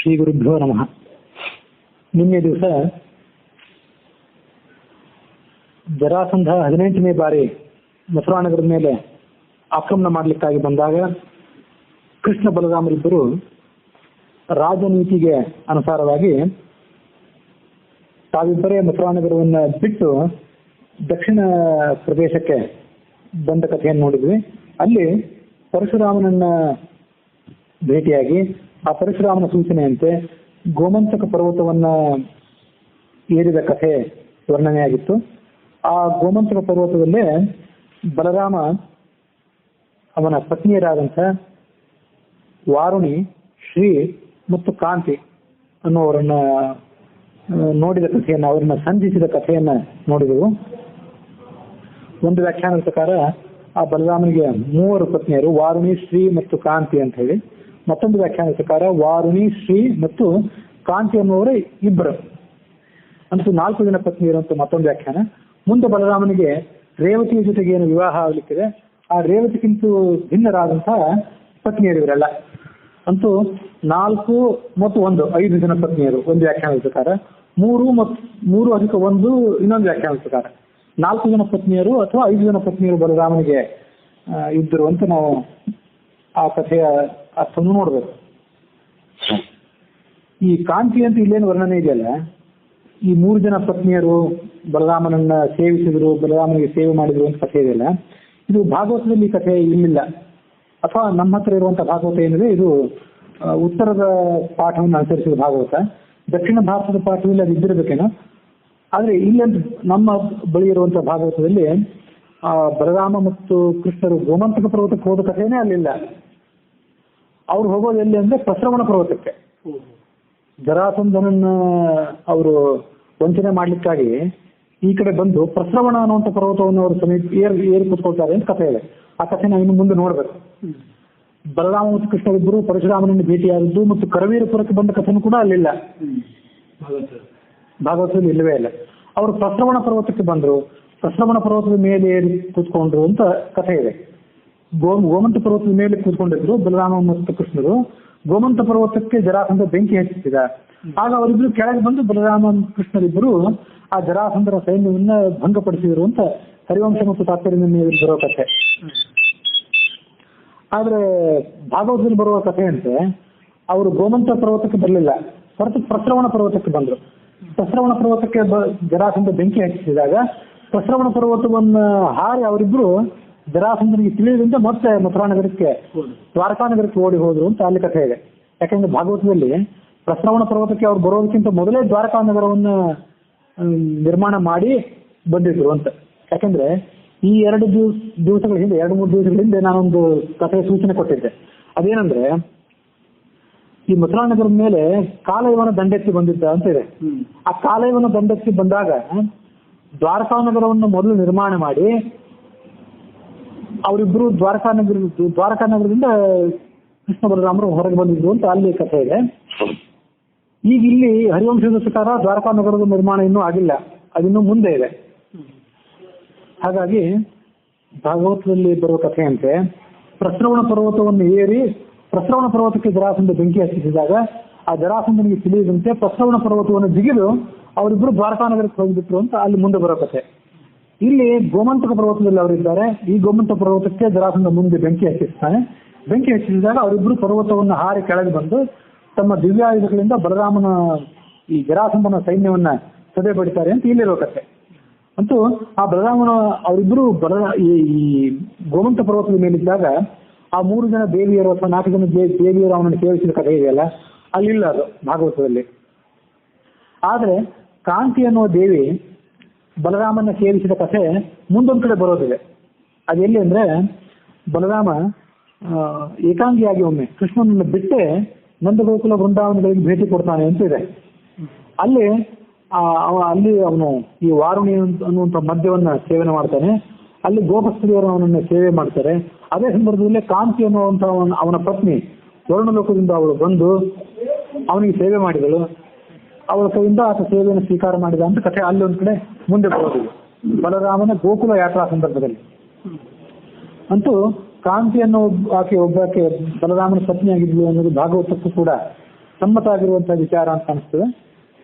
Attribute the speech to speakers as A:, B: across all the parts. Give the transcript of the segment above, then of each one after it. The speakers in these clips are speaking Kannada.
A: ಶ್ರೀ ಗುರುಭ್ಯೋ ನಮಃ. ನಿನ್ನೆ ದಿವಸ ಜರಾಸಂಧ 18ನೇ ಬಾರಿ ಮಥುರಾನಗರದ ಮೇಲೆ ಆಕ್ರಮಣ ಮಾಡಲಿಕ್ಕಾಗಿ ಬಂದಾಗ ಕೃಷ್ಣ ಬಲರಾಮರಿಬ್ಬರು ರಾಜನೀತಿಗೆ ಅನುಸಾರವಾಗಿ ತಾವಿಬ್ಬರೇ ಮಥುರಾನಗರವನ್ನು ಬಿಟ್ಟು ದಕ್ಷಿಣ ಪ್ರದೇಶಕ್ಕೆ ಬಂದ ಕಥೆಯನ್ನು ನೋಡಿದ್ವಿ. ಅಲ್ಲಿ ಪರಶುರಾಮನನ್ನ ಭೇಟಿಯಾಗಿ ಆ ಪರಶುರಾಮನ ಸೂಚನೆಯಂತೆ ಗೋಮಂತಕ ಪರ್ವತವನ್ನ ಏರಿದ ಕಥೆ ವರ್ಣನೆಯಾಗಿತ್ತು. ಆ ಗೋಮಂತಕ ಪರ್ವತದಲ್ಲೇ ಬಲರಾಮ ಅವನ ಪತ್ನಿಯರಾದಂಥ ವಾರುಣಿ, ಶ್ರೀ ಮತ್ತು ಕಾಂತಿ ಅನ್ನೋವರನ್ನ ನೋಡಿದ ಕಥೆಯನ್ನು, ಅವರನ್ನ ಸಂಧಿಸಿದ ಕಥೆಯನ್ನ ನೋಡಿದೆವು. ಒಂದು ವ್ಯಾಖ್ಯಾನದ ಪ್ರಕಾರ ಆ ಬಲರಾಮನಿಗೆ 3 ಪತ್ನಿಯರು, ವಾರುಣಿ, ಶ್ರೀ ಮತ್ತು ಕಾಂತಿ ಅಂತ ಹೇಳಿ. ಮತ್ತೊಂದು ವ್ಯಾಖ್ಯಾನದ ಪ್ರಕಾರ ವಾರುಣಿ, ಶ್ರೀ ಮತ್ತು ಕಾಂತಿ ಅನ್ನುವರೇ 2, ಅಂತೂ 4 ಜನ ಪತ್ನಿಯರು ಅಂತ ಮತ್ತೊಂದು ವ್ಯಾಖ್ಯಾನ. ಮುಂದೆ ಬಲರಾಮನಿಗೆ ರೇವತಿಯ ಜೊತೆಗೆ ಏನು ವಿವಾಹ ಆಗಲಿಕ್ಕಿದೆ, ಆ ರೇವತಿಗಿಂತ ಭಿನ್ನರಾದಂತಹ ಪತ್ನಿಯರು ಇವರೆಲ್ಲ. ಅಂತೂ 4 ಮತ್ತು 1 5 ಜನ ಪತ್ನಿಯರು ಒಂದು ವ್ಯಾಖ್ಯಾನದ ಪ್ರಕಾರ, 3 + 1 ಇನ್ನೊಂದು ವ್ಯಾಖ್ಯಾನದ ಪ್ರಕಾರ 4 ಜನ ಪತ್ನಿಯರು ಅಥವಾ 5 ಜನ ಪತ್ನಿಯರು ಬಲರಾಮನಿಗೆ ಇದ್ದರು ಅಂತ ನಾವು ಆ ಕಥೆಯ ಅರ್ಥವನ್ನು ನೋಡ್ಬೇಕು. ಈ ಕಾಂತಿ ಅಂತ ಇಲ್ಲೇನು ವರ್ಣನೆ ಇದೆಯಲ್ಲ, ಈ 3 ಜನ ಪತ್ನಿಯರು ಬಲರಾಮನನ್ನ ಸೇವಿಸಿದ್ರು, ಬಲರಾಮನಿಗೆ ಸೇವೆ ಮಾಡಿದ್ರು ಅಂತ ಕಥೆ ಇದೆಯಲ್ಲ, ಇದು ಭಾಗವತದಲ್ಲಿ ಈ ಕಥೆ ಇರಲಿಲ್ಲ. ಅಥವಾ ನಮ್ಮ ಹತ್ರ ಇರುವಂತಹ ಭಾಗವತ ಏನಿದೆ ಇದು ಉತ್ತರದ ಪಾಠವನ್ನು ಅನುಸರಿಸಿದ ಭಾಗವತ. ದಕ್ಷಿಣ ಭಾರತದ ಪಾಠದಲ್ಲಿ ಅದು ಇದ್ದಿರಬೇಕೇನೋ. ಆದ್ರೆ ಇಲ್ಲಂತ ನಮ್ಮ ಬಳಿ ಇರುವಂತಹ ಭಾಗವತದಲ್ಲಿ ಬಲರಾಮ ಮತ್ತು ಕೃಷ್ಣರು ಗೋಮಂತಕ ಪರ್ವತಕ್ಕೆ ಹೋದ ಕಥೆನೇ ಅಲ್ಲಿಲ್ಲ. ಅವ್ರು ಹೋಗೋದು ಎಲ್ಲಿ ಅಂದ್ರೆ ಪ್ರಸ್ರವಣ ಪರ್ವತಕ್ಕೆ. ಜರಾಸಂಧನನ್ನ ಅವರು ವಂಚನೆ ಮಾಡ್ಲಿಕ್ಕಾಗಿ ಈ ಕಡೆ ಬಂದು ಪ್ರಸ್ರವಣ ಅನ್ನುವಂಥ ಪರ್ವತವನ್ನು ಅವರು ಸಮೀಪ ಏರಿ ಕೂತ್ಕೊಳ್ತಾರೆ ಅಂತ ಕಥೆ ಇದೆ. ಆ ಕಥೆ ನಾವು ಇನ್ನು ಮುಂದೆ ನೋಡ್ಬೇಕು. ಬಲರಾಮ ಮತ್ತು ಕೃಷ್ಣರಿಬ್ಬರು ಪರಶುರಾಮನನ್ನು ಭೇಟಿಯಾದದ್ದು ಮತ್ತು ಕರವೀರಪುರಕ್ಕೆ ಬಂದ ಕಥೆನೂ ಕೂಡ ಅಲ್ಲಿಲ್ಲ, ಭಾಗವತದಲ್ಲಿ ಇಲ್ಲವೇ ಇಲ್ಲ. ಅವರು ಪ್ರಸ್ರವಣ ಪರ್ವತಕ್ಕೆ ಬಂದರು, ಪ್ರಸ್ರವಣ ಪರ್ವತದ ಮೇಲೆ ಏರಿ ಕೂತ್ಕೊಂಡ್ರು ಅಂತ ಕಥೆ ಇದೆ. ಗೋಮಂತ ಪರ್ವತದ ಮೇಲೆ ಕೂತ್ಕೊಂಡಿದ್ರು ಬಲರಾಮ ಮತ್ತು ಕೃಷ್ಣರು. ಗೋಮಂತ ಪರ್ವತಕ್ಕೆ ಜರಾಸಂಧ ಬೆಂಕಿ ಹಚ್ಚಿಸಿದ. ಆಗ ಅವರಿಬ್ರು ಕೆಳಗೆ ಬಂದು ಬಲರಾಮ ಕೃಷ್ಣರಿಬ್ಬರು ಆ ಜರಾಸಂಧರ ಸೈನ್ಯವನ್ನ ಭಂಗಪಡಿಸಿದ್ರು ಅಂತ ಹರಿವಂಶ ಮತ್ತು ತಾತ್ಪರ್ಯದಲ್ಲಿ ಬರೋ ಕಥೆ. ಆದ್ರೆ ಭಾಗವತದಲ್ಲಿ ಬರುವ ಕಥೆಯಂತೆ ಅವರು ಗೋಮಂತ ಪರ್ವತಕ್ಕೆ ಬರಲಿಲ್ಲ, ಹೊರತು ಪ್ರಸ್ರವಣ ಪರ್ವತಕ್ಕೆ ಬಂದ್ರು. ಪ್ರಸ್ರವಣ ಪರ್ವತಕ್ಕೆ ಜರಾಸಂಧ ಬೆಂಕಿ ಹಚ್ಚಿಸಿದಾಗ ಪ್ರಸ್ರವಣ ಪರ್ವತವನ್ನ ಹಾರಿ ಅವರಿಬ್ರು ಜರಾಸಂಧನಿಗೆ ತಿಳಿಯದಿಂದ ಮತ್ತೆ ಮಥುರಾನಗರಕ್ಕೆ, ದ್ವಾರಕಾನಗರಕ್ಕೆ ಓಡಿ ಹೋದ್ರು ಅಂತ ಅಲ್ಲಿ ಕಥೆ ಇದೆ. ಯಾಕಂದ್ರೆ ಭಾಗವತದಲ್ಲಿ ಪ್ರಸ್ರವಣ ಪರ್ವತಕ್ಕೆ ಅವ್ರು ಬರೋದಕ್ಕಿಂತ ಮೊದಲೇ ದ್ವಾರಕಾನಗರವನ್ನ ನಿರ್ಮಾಣ ಮಾಡಿ ಬಂದಿದ್ರು ಅಂತ. ಯಾಕಂದ್ರೆ ಈ 2 ದಿವಸಗಳ ಹಿಂದೆ, 2-3 ದಿವಸಗಳ ಹಿಂದೆ ನಾನೊಂದು ಕಥೆಯ ಸೂಚನೆ ಕೊಟ್ಟಿದ್ದೆ. ಅದೇನಂದ್ರೆ ಈ ಮಥುರಾನಗರದ ಮೇಲೆ ಕಾಲಯವನ ದಂಡೆತ್ತಿ ಬಂದಿದ್ದ ಅಂತ ಇದೆ. ಆ ಕಾಲಯವನ ದಂಡೆತ್ತಿ ಬಂದಾಗ ದ್ವಾರಕಾನಗರವನ್ನು ಮೊದಲು ನಿರ್ಮಾಣ ಮಾಡಿ ಅವರಿಬ್ರು ದ್ವಾರಕಾನಗರದಿಂದ ಕೃಷ್ಣ ಬಲರಾಮರು ಹೊರಗೆ ಬಂದಿದ್ರು ಅಂತ ಅಲ್ಲಿ ಕಥೆ ಇದೆ. ಈಗ ಇಲ್ಲಿ ಹರಿವಂಶದ ಪ್ರಕಾರ ದ್ವಾರಕಾನಗರದ ನಿರ್ಮಾಣ ಇನ್ನೂ ಆಗಿಲ್ಲ, ಅದಿನ್ನೂ ಮುಂದೆ ಇದೆ. ಹಾಗಾಗಿ ಭಾಗವತದಲ್ಲಿ ಬರುವ ಕಥೆಯಂತೆ ಪ್ರಸ್ರವಣ ಪರ್ವತವನ್ನು ಏರಿ ಪ್ರಸ್ರವಣ ಪರ್ವತಕ್ಕೆ ಜರಾಸಂಧ ಬೆಂಕಿ ಹಚ್ಚಿಸಿದಾಗ ಆ ಜರಾಸಂಧನಿಗೆ ತಿಳಿಯದಂತೆ ಪ್ರಸ್ರವಣ ಪರ್ವತವನ್ನು ಜಿಗಿದು ಅವರಿಬ್ರು ದ್ವಾರಕಾನಗರಕ್ಕೆ ಹೋಗಿಬಿಟ್ರು ಅಂತ ಅಲ್ಲಿ ಮುಂದೆ ಬರೋ ಕಥೆ. ಇಲ್ಲಿ ಗೋಮಂತಕ ಪರ್ವತದಲ್ಲಿ ಅವರಿದ್ದಾರೆ. ಈ ಗೋಮಂತಕ ಪರ್ವತಕ್ಕೆ ಜರಾಸಂಧ ಮುಂದೆ ಬೆಂಕಿ ಹಚ್ಚಿಸ್ತಾನೆ. ಬೆಂಕಿ ಹಚ್ಚಿಸಿದಾಗ ಅವರಿಬ್ರು ಪರ್ವತವನ್ನು ಹಾರಿ ಕೆಳಗೆ ಬಂದು ತಮ್ಮ ದಿವ್ಯಾಯುಧಗಳಿಂದ ಬಲರಾಮನ ಈ ಜರಾಸಂಧನ ಸೈನ್ಯವನ್ನ ಸದೆ ಬಡಿತಾರೆ ಅಂತ ಇಲ್ಲಿರೋ ಕಥೆ. ಅಂತೂ ಆ ಬಲರಾಮನ ಅವರಿಬ್ರು ಈ ಗೋಮಂತ ಪರ್ವತದ ಮೇಲಿದ್ದಾಗ ಆ 3 ಜನ ದೇವಿಯರು ಅಥವಾ 4 ಜನ ದೇವಿಯರು ಅವನನ್ನು ಸೇವಿಸಿದ ಕಥೆ ಇದೆಯಲ್ಲ, ಅಲ್ಲಿಲ್ಲ ಅದು ಭಾಗವತದಲ್ಲಿ. ಆದ್ರೆ ಕಾಂತಿ ಅನ್ನುವ ದೇವಿ ಬಲರಾಮನ ಸೇವಿಸಿದ ಕಥೆ ಮುಂದೊಂದು ಕಡೆ ಬರೋದಿದೆ. ಅದೆಲ್ಲಿ ಅಂದ್ರೆ ಬಲರಾಮ ಏಕಾಂಗಿಯಾಗಿ ಒಮ್ಮೆ ಕೃಷ್ಣನನ್ನು ಬಿಟ್ಟೆ ನಂದಗೋಕುಲ ವೃಂದಾವನಗಳಿಗೆ ಭೇಟಿ ಕೊಡ್ತಾನೆ ಅಂತ ಇದೆ. ಅಲ್ಲಿ ಅವನು ಈ ವಾರುಣಿ ಅನ್ನುವಂಥ ಮದ್ಯವನ್ನ ಸೇವನೆ ಮಾಡ್ತಾನೆ. ಅಲ್ಲಿ ಗೋಪಸ್ತ್ರೀಯರು ಅವನನ್ನು ಸೇವೆ ಮಾಡ್ತಾರೆ. ಅದೇ ಸಂದರ್ಭದಲ್ಲಿ ಕಾಂತಿ ಅನ್ನುವಂಥ ಅವನ ಪತ್ನಿ ವರ್ಣಲೋಕದಿಂದ ಅವಳು ಬಂದು ಅವನಿಗೆ ಸೇವೆ ಮಾಡಿದಳು. ಅವಳ ಕೈಯಿಂದ ಆತ ಸೇವೆಯನ್ನು ಸ್ವೀಕಾರ ಮಾಡಿದ ಅಂತ ಕಥೆ ಅಲ್ಲಿ ಒಂದು ಕಡೆ ಮುಂದೆ ಬರೋದಿಲ್ಲ, ಬಲರಾಮನ ಗೋಕುಲ ಯಾತ್ರಾ ಸಂದರ್ಭದಲ್ಲಿ. ಅಂತೂ ಕಾಂತಿ ಅನ್ನೋ ಆಕೆ ಒಬ್ಬಾಕೆ ಬಲರಾಮನ ಪತ್ನಿಯಾಗಿದ್ಲು ಅನ್ನೋದು ಭಾಗವತಕ್ಕೂ ಕೂಡ ಸಮ್ಮತ ಆಗಿರುವಂತಹ ವಿಚಾರ ಅಂತ ಅನಿಸ್ತದೆ.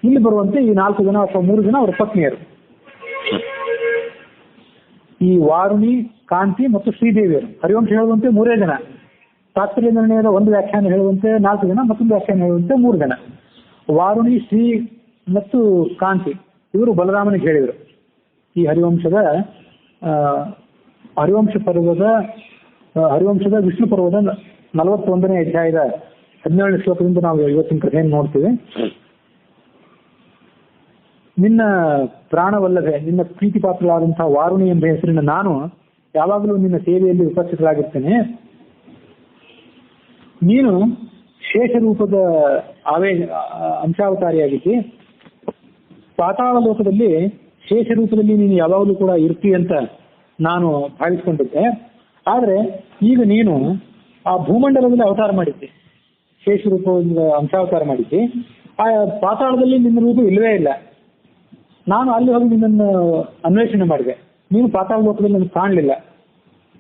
A: ಇಲ್ಲಿ ಬರುವಂತೆ ಈ 4 ಜನ ಅಥವಾ 3 ಜನ ಅವರ ಪತ್ನಿಯರು, ಈ ವಾರುಣಿ, ಕಾಂತಿ ಮತ್ತು ಶ್ರೀದೇವಿಯರು. ಹರಿವಂಶ ಹೇಳುವಂತೆ 3 ಜನ, ತಾತ್ಪರ್ಯ ನಿರ್ಣಯದ ಒಂದು ವ್ಯಾಖ್ಯಾನ ಹೇಳುವಂತೆ 4 ಜನ, ಮತ್ತೊಂದು ವ್ಯಾಖ್ಯಾನ ಹೇಳುವಂತೆ 3 ಜನ. ವಾರುಣಿ, ಶ್ರೀ ಮತ್ತು ಕಾಂತಿ ಇವರು ಬಲರಾಮನಿಗೆ ಹೇಳಿದರು. ಈ ಹರಿವಂಶದ ವಿಷ್ಣು ಪರ್ವದ 41ನೇ ಅಧ್ಯಾಯದ 17ನೇ ಶ್ಲೋಕದಿಂದ ನಾವು ಇವತ್ತಿನ ಕಥೆಯನ್ನು ನೋಡ್ತೀವಿ. ನಿನ್ನ ಪ್ರಾಣವಲ್ಲದೆ ನಿನ್ನ ಪ್ರೀತಿ ಪಾತ್ರರಾದಂತಹ ವಾರುಣಿ ಎಂಬ ಹೆಸರಿನ ನಾನು ಯಾವಾಗಲೂ ನಿನ್ನ ಸೇವೆಯಲ್ಲಿ ಉಪಸ್ಥಿತರಾಗಿರ್ತೇನೆ. ನೀನು ಶೇಷರೂಪದ ಅಂಶಾವತಾರಿಯಾಗಿದ್ದಿ. ಪಾತಾಳ ಲೋಕದಲ್ಲಿ ಶೇಷರೂಪದಲ್ಲಿ ನೀನು ಯಾವಾಗಲೂ ಕೂಡ ಇರ್ತಿ ಅಂತ ನಾನು ಭಾವಿಸ್ಕೊಂಡಿದ್ದೆ. ಆದರೆ ಈಗ ನೀನು ಆ ಭೂಮಂಡಲದಲ್ಲಿ ಅವತಾರ ಮಾಡಿದ್ದೆ, ಶೇಷರೂಪದಿಂದ ಅಂಶಾವತಾರ ಮಾಡಿದ್ದಿ. ಆ ಪಾತಾಳದಲ್ಲಿ ನಿನ್ನ ರೂಪ ಇಲ್ಲವೇ ಇಲ್ಲ. ನಾನು ಅಲ್ಲಿ ಹೋಗಿ ನಿನ್ನನ್ನು ಅನ್ವೇಷಣೆ ಮಾಡಿದೆ, ನೀನು ಪಾತಾಳ ಲೋಕದಲ್ಲಿ ನನಗೆ ಕಾಣಲಿಲ್ಲ.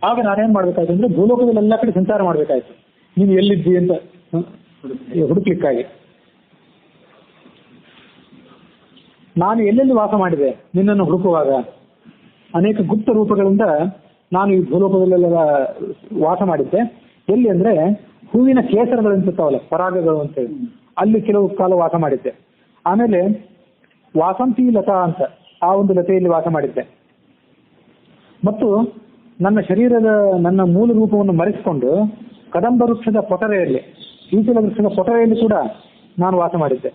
A: ಆಗ ನಾನೇನು ಮಾಡ್ಬೇಕಾಯ್ತು ಅಂದ್ರೆ ಭೂಲೋಕದಲ್ಲಿ ಎಲ್ಲ ಕಡೆ ಸಂಚಾರ ಮಾಡ್ಬೇಕಾಯ್ತು, ನೀನು ಎಲ್ಲಿದ್ದಿ ಅಂತ ಹುಡುಕ್ಲಿಕ್ಕಾಗಿ. ನಾನು ಎಲ್ಲೆಲ್ಲಿ ವಾಸ ಮಾಡಿದೆ ನಿನ್ನನ್ನು ಹುಡುಕುವಾಗ, ಅನೇಕ ಗುಪ್ತ ರೂಪಗಳಿಂದ ನಾನು ಈ ಭೂಲೋಕದಲ್ಲೆಲ್ಲ ವಾಸ ಮಾಡಿದ್ದೆ. ಎಲ್ಲಿ ಅಂದ್ರೆ ಹೂವಿನ ಕೇಸರಗಳಂತಿರ್ತಾವಲ್ಲ, ಪರಾಗಗಳು ಅಂತೇಳಿ, ಅಲ್ಲಿ ಕೆಲವು ಕಾಲ ವಾಸ ಮಾಡಿದ್ದೆ. ಆಮೇಲೆ ವಾಸಂತಿ ಲತಾ ಅಂತ ಆ ಒಂದು ಲತೆಯಲ್ಲಿ ವಾಸ ಮಾಡಿದ್ದೆ. ಮತ್ತು ನನ್ನ ಮೂಲ ರೂಪವನ್ನು ಮರೆಸಿಕೊಂಡು ಕದಂಬ ವೃಕ್ಷದ ಪೊಟರೆಯಲ್ಲಿ, ಈಚಲ ವೃಕ್ಷದ ಪೊಟರೆಯಲ್ಲಿ ಕೂಡ ನಾನು ವಾಸ ಮಾಡಿದ್ದೆ.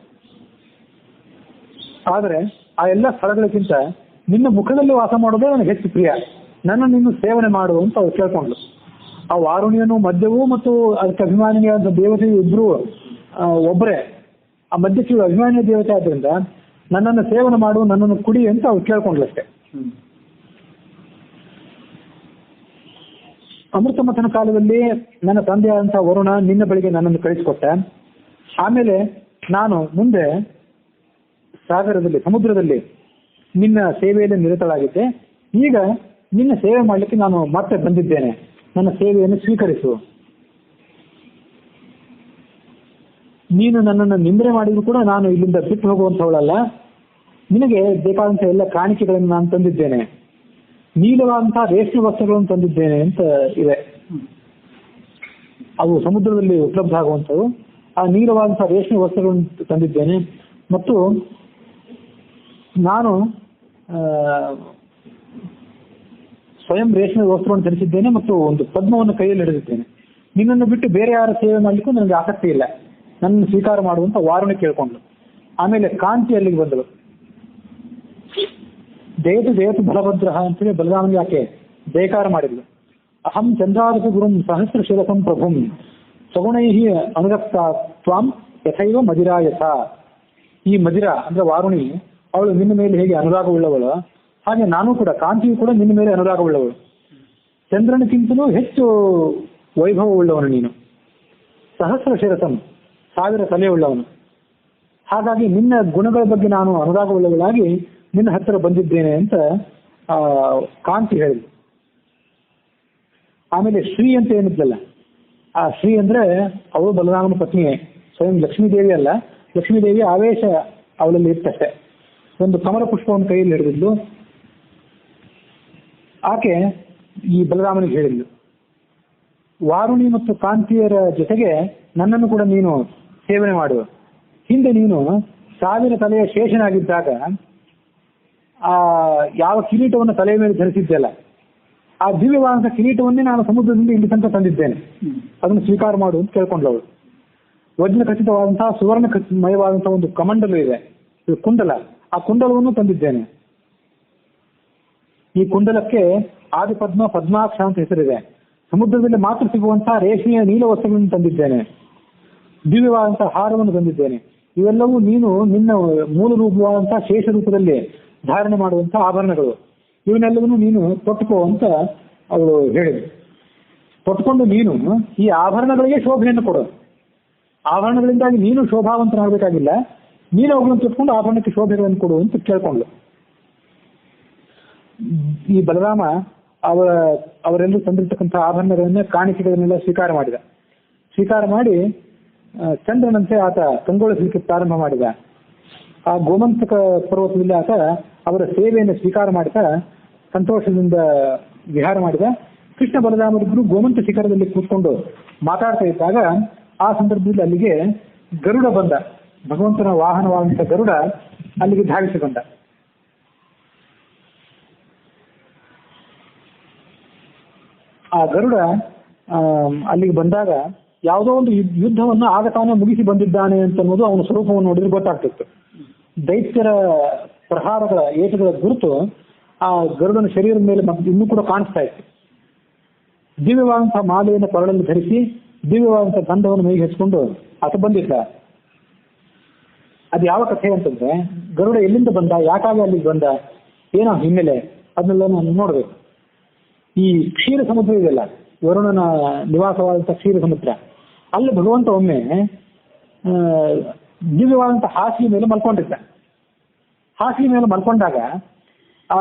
A: ಆದರೆ ಆ ಎಲ್ಲ ಸ್ಥಳಗಳಿಗಿಂತ ನಿನ್ನ ಮುಖದಲ್ಲಿ ವಾಸ ಮಾಡೋದೇ ನನಗೆ ಹೆಚ್ಚು ಪ್ರಿಯ, ನನ್ನನ್ನು ಸೇವನೆ ಮಾಡು ಅಂತ ಅವ್ರು ಕೇಳ್ಕೊಂಡ್ರು. ಆ ವಾರುಣಿಯನ್ನು ಮಧ್ಯವೂ ಮತ್ತು ಅದಕ್ಕೆ ಅಭಿಮಾನಿಯಾದ ದೇವತೆಯು ಇಬ್ರು ಒಬ್ಬರೇ. ಆ ಮಧ್ಯಕ್ಕೆ ಅಭಿಮಾನಿಯ ದೇವತೆ ಆದ್ರಿಂದ ನನ್ನನ್ನು ಸೇವನೆ ಮಾಡು, ನನ್ನನ್ನು ಕುಡಿ ಅಂತ ಅವ್ರು ಕೇಳ್ಕೊಂಡ್ಲಷ್ಟೇ. ಅಮೃತ ಮಥನ ಕಾಲದಲ್ಲಿ ನನ್ನ ತಂದೆಯಾದಂತಹ ವರುಣ ನಿನ್ನ ಬಳಿಗೆ ನನ್ನನ್ನು ಕಳಿಸಿಕೊಟ್ಟ. ಆಮೇಲೆ ನಾನು ಮುಂದೆ ಸಮುದ್ರದಲ್ಲಿ ನಿನ್ನ ಸೇವೆಯಲ್ಲಿ ನಿರತಳಾಗಿದ್ದೆ. ಈಗ ನಿನ್ನ ಸೇವೆ ಮಾಡಲಿಕ್ಕೆ ನಾನು ಮತ್ತೆ ಬಂದಿದ್ದೇನೆ, ನನ್ನ ಸೇವೆಯನ್ನು ಸ್ವೀಕರಿಸು. ನೀನು ನನ್ನನ್ನು ನಿಂದನೆ ಮಾಡಿದ್ರು ಕೂಡ ನಾನು ಇಲ್ಲಿಂದ ಬಿಟ್ಟು ಹೋಗುವಂಥವಳಲ್ಲ. ನಿನಗೆ ಬೇಕಾದಂತಹ ಎಲ್ಲ ಕಾಣಿಕೆಗಳನ್ನು ನಾನು ತಂದಿದ್ದೇನೆ, ನೀಲವಾದಂತಹ ರೇಷ್ಮೆ ವಸ್ತ್ರಗಳನ್ನು ತಂದಿದ್ದೇನೆ ಅಂತ ಇದೆ. ಅವು ಸಮುದ್ರದಲ್ಲಿ ಉಪಲಬ್ಧ ಆಗುವಂಥವು. ಆ ನೀಲವಾದಂತಹ ರೇಷ್ಮೆ ವಸ್ತ್ರಗಳನ್ನು ತಂದಿದ್ದೇನೆ ಮತ್ತು ನಾನು ಸ್ವಯಂ ರೇಷ್ಮೆ ವಸ್ತ್ರವನ್ನು ಧರಿಸಿದ್ದೇನೆ ಮತ್ತು ಒಂದು ಪದ್ಮವನ್ನು ಕೈಯಲ್ಲಿ ಹಿಡಿದಿದ್ದೇನೆ. ನಿನ್ನನ್ನು ಬಿಟ್ಟು ಬೇರೆ ಯಾರ ಸೇವೆ ಮಾಡಲಿಕ್ಕೂ ನನಗೆ ಆಸಕ್ತಿ ಇಲ್ಲ, ನನ್ನನ್ನು ಸ್ವೀಕಾರ ಮಾಡುವಂತ ವಾರುಣಿ ಕೇಳ್ಕೊಂಡ್ಳು. ಆಮೇಲೆ ಕಾಂತಿ ಅಲ್ಲಿಗೆ ಬಂದಳು. ಜಯತು ಬಲಭದ್ರ ಅಂತೇಳಿ ಬಲರಾಮನಿಗೆ ಆಕೆ ಜಯಕಾರ ಮಾಡಿದ್ಲು. ಅಹಂ ಚಂದ್ರಾರಸ ಗುರುಂ ಸಹಸ್ರ ಶಿರಸಂ ಪ್ರಭುಂ ಸಗುಣೈ ಅನುರಕ್ತ ತ್ವಾಂ ಯಥೈವ ಮದಿರಾಯಥ. ಈ ಮದಿರಾ ಅಂದ್ರೆ ವಾರುಣಿ, ಅವಳು ನಿನ್ನ ಮೇಲೆ ಹೇಗೆ ಅನುರಾಗವುಳ್ಳವಳು, ಹಾಗೆ ನಾನು ಕೂಡ, ಕಾಂತಿಯು ಕೂಡ ನಿನ್ನ ಮೇಲೆ ಅನುರಾಗವುಳ್ಳವಳು. ಚಂದ್ರನಕ್ಕಿಂತಲೂ ಹೆಚ್ಚು ವೈಭವವುಳ್ಳವನು ನೀನು. ಸಹಸ್ರ ಶಿರಸಂ, 1000 ತಲೆಯುಳ್ಳವನು. ಹಾಗಾಗಿ ನಿನ್ನ ಗುಣಗಳ ಬಗ್ಗೆ ನಾನು ಅನುರಾಗವುಳ್ಳವಳಾಗಿ ನಿನ್ನ ಹತ್ತಿರ ಬಂದಿದ್ದೇನೆ ಅಂತ ಕಾಂತಿ ಹೇಳಿದ್ಲು. ಆಮೇಲೆ ಶ್ರೀ ಅಂತ ಏನಿದ್ಲಲ್ಲ, ಆ ಶ್ರೀ ಅಂದ್ರೆ ಅವಳು ಬಲರಾಮನ ಪತ್ನಿಯೇ, ಸ್ವಯಂ ಲಕ್ಷ್ಮೀದೇವಿ ಅಲ್ಲ. ಲಕ್ಷ್ಮೀದೇವಿ ಆವೇಶ ಅವಳಲ್ಲಿ ಇರ್ತಷ್ಟೆ. ಒಂದು ಕಮಲ ಪುಷ್ಪವನ್ನು ಕೈಯಲ್ಲಿ ಹಿಡಿದಿದ್ಲು. ಆಕೆ ಈ ಬಲರಾಮನಿಗೆ ಹೇಳಿದ್ಲು, ವಾರುಣಿ ಮತ್ತು ಕಾಂತಿಯರ ಜೊತೆಗೆ ನನ್ನನ್ನು ಕೂಡ ನೀನು ಸೇವನೆ ಮಾಡುವ. ಹಿಂದೆ ನೀನು 1000 ತಲೆಯ ಶೇಷನಾಗಿದ್ದಾಗ ಯಾವ ಕಿರೀಟವನ್ನು ತಲೆಯ ಮೇಲೆ ಧರಿಸಿದ್ದೆಲ್ಲ, ಆ ದಿವ್ಯವಾದಂಥ ಕಿರೀಟವನ್ನೇ ನಾನು ಸಮುದ್ರದಿಂದ ಇಲ್ಲಿ ತನಕ ತಂದಿದ್ದೇನೆ, ಅದನ್ನು ಸ್ವೀಕಾರ ಮಾಡು ಅಂತ ಕೇಳ್ಕೊಂಡ್ಲವಳು. ವಜ್ರ ಖಚಿತವಾದಂತಹ ಸುವರ್ಣ ಮಯವಾದಂತಹ ಒಂದು ಕಮಂಡಲು ಇದೆ, ಕುಂಡಲ, ಆ ಕುಂಡಲವನ್ನು ತಂದಿದ್ದೇನೆ. ಈ ಕುಂಡಲಕ್ಕೆ ಆದಿಪದ್ಮ, ಪದ್ಮಾಕ್ಷ ಅಂತ ಹೆಸರಿದೆ. ಸಮುದ್ರದಲ್ಲಿ ಮಾತ್ರ ಸಿಗುವಂತಹ ರೇಷ್ಮೆಯ ನೀಲ ವಸ್ತ್ರಗಳನ್ನು ತಂದಿದ್ದೇನೆ, ದಿವ್ಯವಾದಂತಹ ಹಾರವನ್ನು ತಂದಿದ್ದೇನೆ. ಇವೆಲ್ಲವೂ ನೀನು ನಿನ್ನ ಮೂಲ ರೂಪವಾದಂತಹ ಶೇಷ ರೂಪದಲ್ಲಿ ಧಾರಣೆ ಮಾಡುವಂತಹ ಆಭರಣಗಳು. ಇವನ್ನೆಲ್ಲವನ್ನೂ ನೀನು ತೊಟ್ಟುಕೋ ಅಂತ ಅವಳು ಹೇಳಿದ್ರು. ತೊಟ್ಕೊಂಡು ನೀನು ಈ ಆಭರಣಗಳಿಗೆ ಶೋಭೆಯನ್ನು ಕೊಡು. ಆಭರಣಗಳಿಂದಾಗಿ ನೀನು ಶೋಭಾವಂತನಾಗಬೇಕಾಗಿಲ್ಲ, ನೀನು ಅವುಗಳನ್ನು ತೊಟ್ಕೊಂಡು ಆಭರಣಕ್ಕೆ ಶೋಭೆಗಳನ್ನು ಕೊಡು ಅಂತ ಕೇಳ್ಕೊಂಡ್ಳು. ಈ ಬಲರಾಮ ಅವರೆಲ್ಲರೂ ತಂದಿರ್ತಕ್ಕಂಥ ಆಭರಣಗಳನ್ನ, ಕಾಣಿಕೆಗಳನ್ನೆಲ್ಲ ಸ್ವೀಕಾರ ಮಾಡಿ ಚಂದ್ರನಂತೆ ಆತ ಕಂಗೊಳಿಸಲಿಕ್ಕೆ ಪ್ರಾರಂಭ ಮಾಡಿದ. ಆ ಗೋಮಂತಕ ಪರ್ವತದಲ್ಲಿ ಆತ ಅವರ ಸೇವೆಯನ್ನು ಸ್ವೀಕಾರ ಮಾಡ್ತಾ ಸಂತೋಷದಿಂದ ವಿಹಾರ ಮಾಡಿದ. ಕೃಷ್ಣ ಬಲರಾಮರಿಬ್ಬರು ಗೋಮಂತ ಶಿಖರದಲ್ಲಿ ಕೂತ್ಕೊಂಡು ಮಾತಾಡ್ತಾ ಇದ್ದಾಗ ಆ ಸಂದರ್ಭದಲ್ಲಿ ಅಲ್ಲಿಗೆ ಗರುಡ ಬಂದ. ಭಗವಂತನ ವಾಹನವಾದಂಥ ಗರುಡ ಅಲ್ಲಿಗೆ ಧಾವಿಸಿ ಬಂದ. ಆ ಗರುಡ ಅಲ್ಲಿಗೆ ಬಂದಾಗ ಯಾವುದೋ ಒಂದು ಯುದ್ಧವನ್ನು ಆಗ ತಾನೇ ಮುಗಿಸಿ ಬಂದಿದ್ದಾನೆ ಅಂತ ಅನ್ನೋದು ಅವನ ಸ್ವರೂಪವನ್ನು ನೋಡಿದ್ರೆ ಗೊತ್ತಾಗ್ತಿತ್ತು. ದೈತ್ಯರ ಪ್ರಹಾರಗಳ ಏಟುಗಳ ಗುರುತು ಆ ಗರುಡನ ಶರೀರದ ಮೇಲೆ ಇನ್ನೂ ಕೂಡ ಕಾಣಿಸ್ತಾ ಇತ್ತು. ದಿವ್ಯವಾದಂತಹ ಮಾಲೆಯನ್ನು ಕೊರಳಲ್ಲಿ ಧರಿಸಿ ದಿವ್ಯವಾದಂತಹ ಗಂಧವನ್ನು ಮೈಗೆ ಹಚ್ಕೊಂಡು ಆತ ಬಂದಿದ್ದ. ಅದು ಯಾವ ಕಥೆ ಅಂತಂದ್ರೆ, ಗರುಡ ಎಲ್ಲಿಂದ ಬಂದ, ಯಾಕಾಗಿ ಅಲ್ಲಿಗೆ ಬಂದ, ಏನೋ ಹಿನ್ನೆಲೆ, ಅದನ್ನೆಲ್ಲ ನಾನು ನೋಡ್ಬೇಕು. ಈ ಕ್ಷೀರ ಸಮುದ್ರ ಇದೆಯಲ್ಲ, ವರುಣನ ನಿವಾಸವಾದಂತಹ ಕ್ಷೀರ ಸಮುದ್ರ, ಅಲ್ಲಿ ಭಗವಂತ ಒಮ್ಮೆ ದಿವ್ಯವಾದಂಥ ಹಾಸಿಗೆ ಮೇಲೆ ಮಲ್ಕೊಂಡಿದ್ದ. ಹಾಸಿಗೆ ಮೇಲೆ ಮಲ್ಕೊಂಡಾಗ ಆ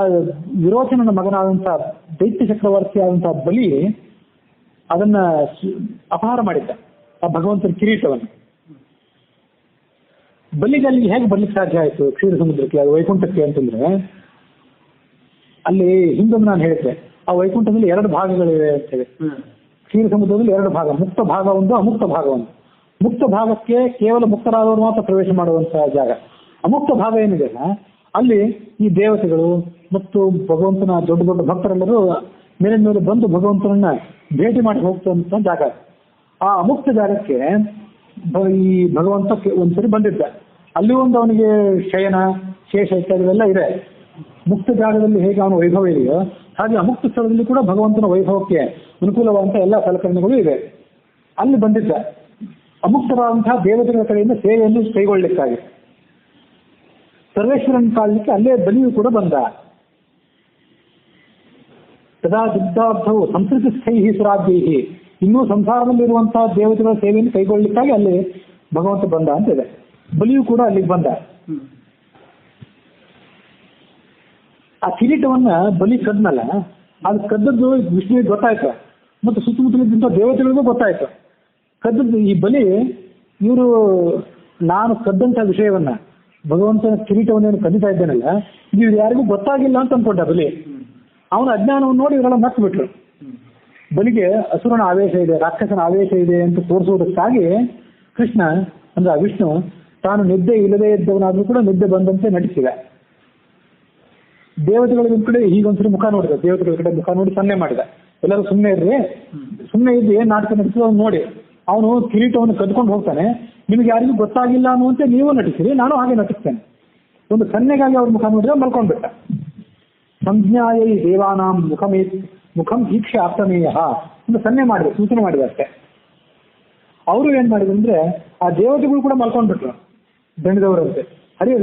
A: ವಿರೋಚನನ ಮಗನಾದಂಥ ದೈತ್ಯ ಚಕ್ರವರ್ತಿ ಆದಂತಹ ಬಲಿ ಅದನ್ನ ಅಪಹಾರ ಮಾಡಿದ್ದ, ಆ ಭಗವಂತನ ಕಿರೀಟವನ್ನು. ಬಲಿಗೆ ಅಲ್ಲಿ ಹೇಗೆ ಬರ್ಲಿಕ್ಕೆ ಸಾಧ್ಯ ಆಯಿತು ಕ್ಷೀರ ಸಮುದ್ರಕ್ಕೆ, ಅದು ವೈಕುಂಠಕ್ಕೆ ಅಂತಂದ್ರೆ, ಅಲ್ಲಿ ಹಿಂದೊಂದು ನಾನು ಹೇಳಿದ್ದೆ, ಆ ವೈಕುಂಠದಲ್ಲಿ 2 ಭಾಗಗಳಿವೆ ಅಂತೇಳಿ. ಕ್ಷೀರ ಸಮುದ್ರದಲ್ಲಿ 2 ಭಾಗ, ಮುಕ್ತ ಭಾಗ ಒಂದು, ಅಮುಕ್ತ ಭಾಗ ಒಂದು. ಮುಕ್ತ ಭಾಗಕ್ಕೆ ಕೇವಲ ಮುಕ್ತರಾದವರು ಮಾತ್ರ ಪ್ರವೇಶ ಮಾಡುವಂತಹ ಜಾಗ. ಅಮುಕ್ತ ಭಾಗ ಏನಿದೆ ಅಲ್ಲಿ ಈ ದೇವತೆಗಳು ಮತ್ತು ಭಗವಂತನ ದೊಡ್ಡ ದೊಡ್ಡ ಭಕ್ತರೆಲ್ಲರೂ ಮೇಲೆ ಮೇಲೆ ಬಂದು ಭಗವಂತನನ್ನ ಭೇಟಿ ಮಾಡಿ ಹೋಗ್ತಂತ ಜಾಗ. ಆ ಅಮುಕ್ತ ಜಾಗಕ್ಕೆ ಈ ಭಗವಂತ ಒಂದ್ಸರಿ ಬಂದಿದ್ದ. ಅಲ್ಲಿ ಒಂದು ಅವನಿಗೆ ಶಯನ ಶೇಷ ಇತ್ಯಾದಿವೆಲ್ಲ ಇದೆ. ಮುಕ್ತ ಜಾಗದಲ್ಲಿ ಹೇಗೆ ಅವನ ವೈಭವ ಇದೆಯೋ ಹಾಗೆ ಅಮುಕ್ತ ಸ್ಥಳದಲ್ಲಿ ಕೂಡ ಭಗವಂತನ ವೈಭವಕ್ಕೆ ಅನುಕೂಲವಾದಂಥ ಎಲ್ಲ ಸಲಕರಣೆಗಳು ಇವೆ. ಅಲ್ಲಿ ಬಂದಿದ್ದ ಅಮುಕ್ತರಾದಂತಹ ದೇವತೆಗಳ ಕಡೆಯಿಂದ ಸೇವೆಯನ್ನು ಕೈಗೊಳ್ಳಲಿಕ್ಕಾಗಿ ಸರ್ವೇಶ್ವರನ ಕಾಲಕ್ಕೆ ಅಲ್ಲೇ ಬಲಿಯೂ ಕೂಡ ಬಂದ. ತದಾ ದುಗ್ಧಾಬ್ಧವು ಸಂಸ್ಕೃತಿಸ್ಥೈ ಸುರಾಜ್ಞೈ, ಇನ್ನೂ ಸಂಸಾರದಲ್ಲಿರುವಂತಹ ದೇವತೆಗಳ ಸೇವೆಯನ್ನು ಕೈಗೊಳ್ಳಲಿಕ್ಕಾಗಿ ಅಲ್ಲಿ ಭಗವಂತ ಬಂದ ಅಂತಿದೆ. ಬಲಿಯೂ ಕೂಡ ಅಲ್ಲಿಗೆ ಬಂದ. ಆ ಕಿರೀಟವನ್ನ ಬಲಿ ಕದ್ನಲ್ಲ, ಅದು ಕದ್ದದ್ದು ವಿಷ್ಣುವಿಗೆ ಗೊತ್ತಾಯ್ತು ಮತ್ತು ಸುತ್ತಮುತ್ತಲಿದ್ದಂಥ ದೇವತೆಗಳಿಗೂ ಗೊತ್ತಾಯ್ತು. ಕದ್ದದ್ದು ಈ ಬಲಿ, ಇವರು ನಾನು ಕದ್ದಂಥ ವಿಷಯವನ್ನ, ಭಗವಂತನ ಕಿರೀಟವನ್ನೇನು ಕದಿತಾ ಇದ್ದೇನಲ್ಲ, ಇದು ಯಾರಿಗೂ ಗೊತ್ತಾಗಿಲ್ಲ ಅಂತ ಅನ್ಕೊಂಡ ಬಲಿ. ಅವನ ಅಜ್ಞಾನವನ್ನು ನೋಡಿ ಇವರೆಲ್ಲ ನಕ್ಕು ಬಿಟ್ರು. ಬಲಿಗೆ ಅಸುರನ ಆವೇಶ ಇದೆ, ರಾಕ್ಷಸನ ಆವೇಶ ಇದೆ ಅಂತ ತೋರಿಸುವುದಕ್ಕಾಗಿ ಕೃಷ್ಣ ಅಂದ್ರೆ ವಿಷ್ಣು ತಾನು ನಿದ್ದೆ ಇಲ್ಲದೆ ಇದ್ದವನಾದ್ರೂ ಕೂಡ ನಿದ್ದೆ ಬಂದಂತೆ ನಟಿಸಿದ. ದೇವತೆಗಳ ಕಡೆ ಹೀಗೊಂದ್ಸರಿ ಮುಖ ನೋಡಿದ, ದೇವತೆಗಳ ಕಡೆ ಮುಖ ನೋಡಿ ಸನ್ನೆ ಮಾಡಿದ, ಎಲ್ಲರೂ ಸುಮ್ಮನೆ ಇರ್ರಿ, ಸುಮ್ಮನೆ ಇದ್ದು ಏನ್ ನಾಟಕ ನಟಿಸಿದ ನೋಡಿ, ಅವನು ಕಿರೀಟವನ್ನು ಕದ್ಕೊಂಡು ಹೋಗ್ತಾನೆ, ನಿಮ್ಗೆ ಯಾರಿಗೂ ಗೊತ್ತಾಗಿಲ್ಲ ಅನ್ನುವಂತೆ ನೀವು ನಟಿಸಿರಿ, ನಾನು ಹಾಗೆ ನಟಿಸ್ತೇನೆ. ಒಂದು ಸನ್ನೆಗಾಗಿ ಅವ್ರ ಮುಖ ನೋಡಿದ್ರೆ ಮಲ್ಕೊಂಡ್ಬಿಟ್ಟ. ಸಂಜ್ಞಾಯೈ ದೇವಾನಾಂ ಮುಖಂ ಈಕ್ಷೆ ಆಪ್ತಮೇಯ ಒಂದು ಸನ್ನೆ ಮಾಡಿದೆ, ಸೂಚನೆ ಮಾಡಿದೆ ಅಷ್ಟೇ. ಅವರು ಏನ್ ಮಾಡಿದ್ರು ಅಂದ್ರೆ, ಆ ದೇವತೆಗಳು ಕೂಡ ಮಲ್ಕೊಂಡ್ಬಿಟ್ರು ದಣಿದವರಂತೆ. ಹರಿಯ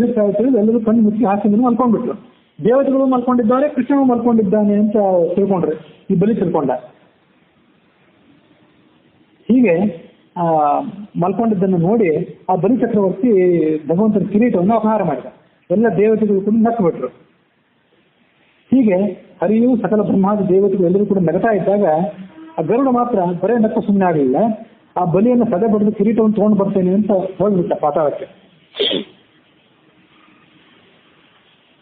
A: ಎಲ್ಲರೂ ಕಣ್ಣು ಮುಚ್ಚಿ ಹಾಸಿಗೆ ಮಲ್ಕೊಂಡ್ಬಿಟ್ರು. ದೇವತೆಗಳು ಮಲ್ಕೊಂಡಿದ್ದಾರೆ, ಕೃಷ್ಣನು ಮಲ್ಕೊಂಡಿದ್ದಾನೆ ಅಂತ ತಿಳ್ಕೊಂಡ್ರೆ ಈ ಬಲಿ ತಿಳ್ಕೊಂಡ. ಹೀಗೆ ಮಲ್ಕೊಂಡಿದ್ದನ್ನು ನೋಡಿ ಆ ಬಲಿ ಚಕ್ರವರ್ತಿ ಭಗವಂತನ ಕಿರೀಟವನ್ನು ಅಪಹಾರ ಮಾಡಿದ. ಎಲ್ಲ ದೇವತೆಗಳು ಕೂಡ ನಕ್ಕು ಬಿಟ್ರು. ಹೀಗೆ ಹರಿಯು ಸಕಲ ಬ್ರಹ್ಮಾದಿ ದೇವತೆಗಳು ಎಲ್ಲರೂ ಕೂಡ ನಗತಾ ಇದ್ದಾಗ ಆ ಗರುಡ ಮಾತ್ರ ಬರೇ ನಕ್ಕು ಸುಮ್ಮನೆ ಆಗಲಿಲ್ಲ. ಆ ಬಲಿಯನ್ನು ಸದೆ ಬಡಿದು ಕಿರೀಟವನ್ನು ತಗೊಂಡು ಬರ್ತೇನೆ ಅಂತ ಹೋಗ್ಬಿಟ್ಟ ಪಾತಾಳಕ್ಕೆ.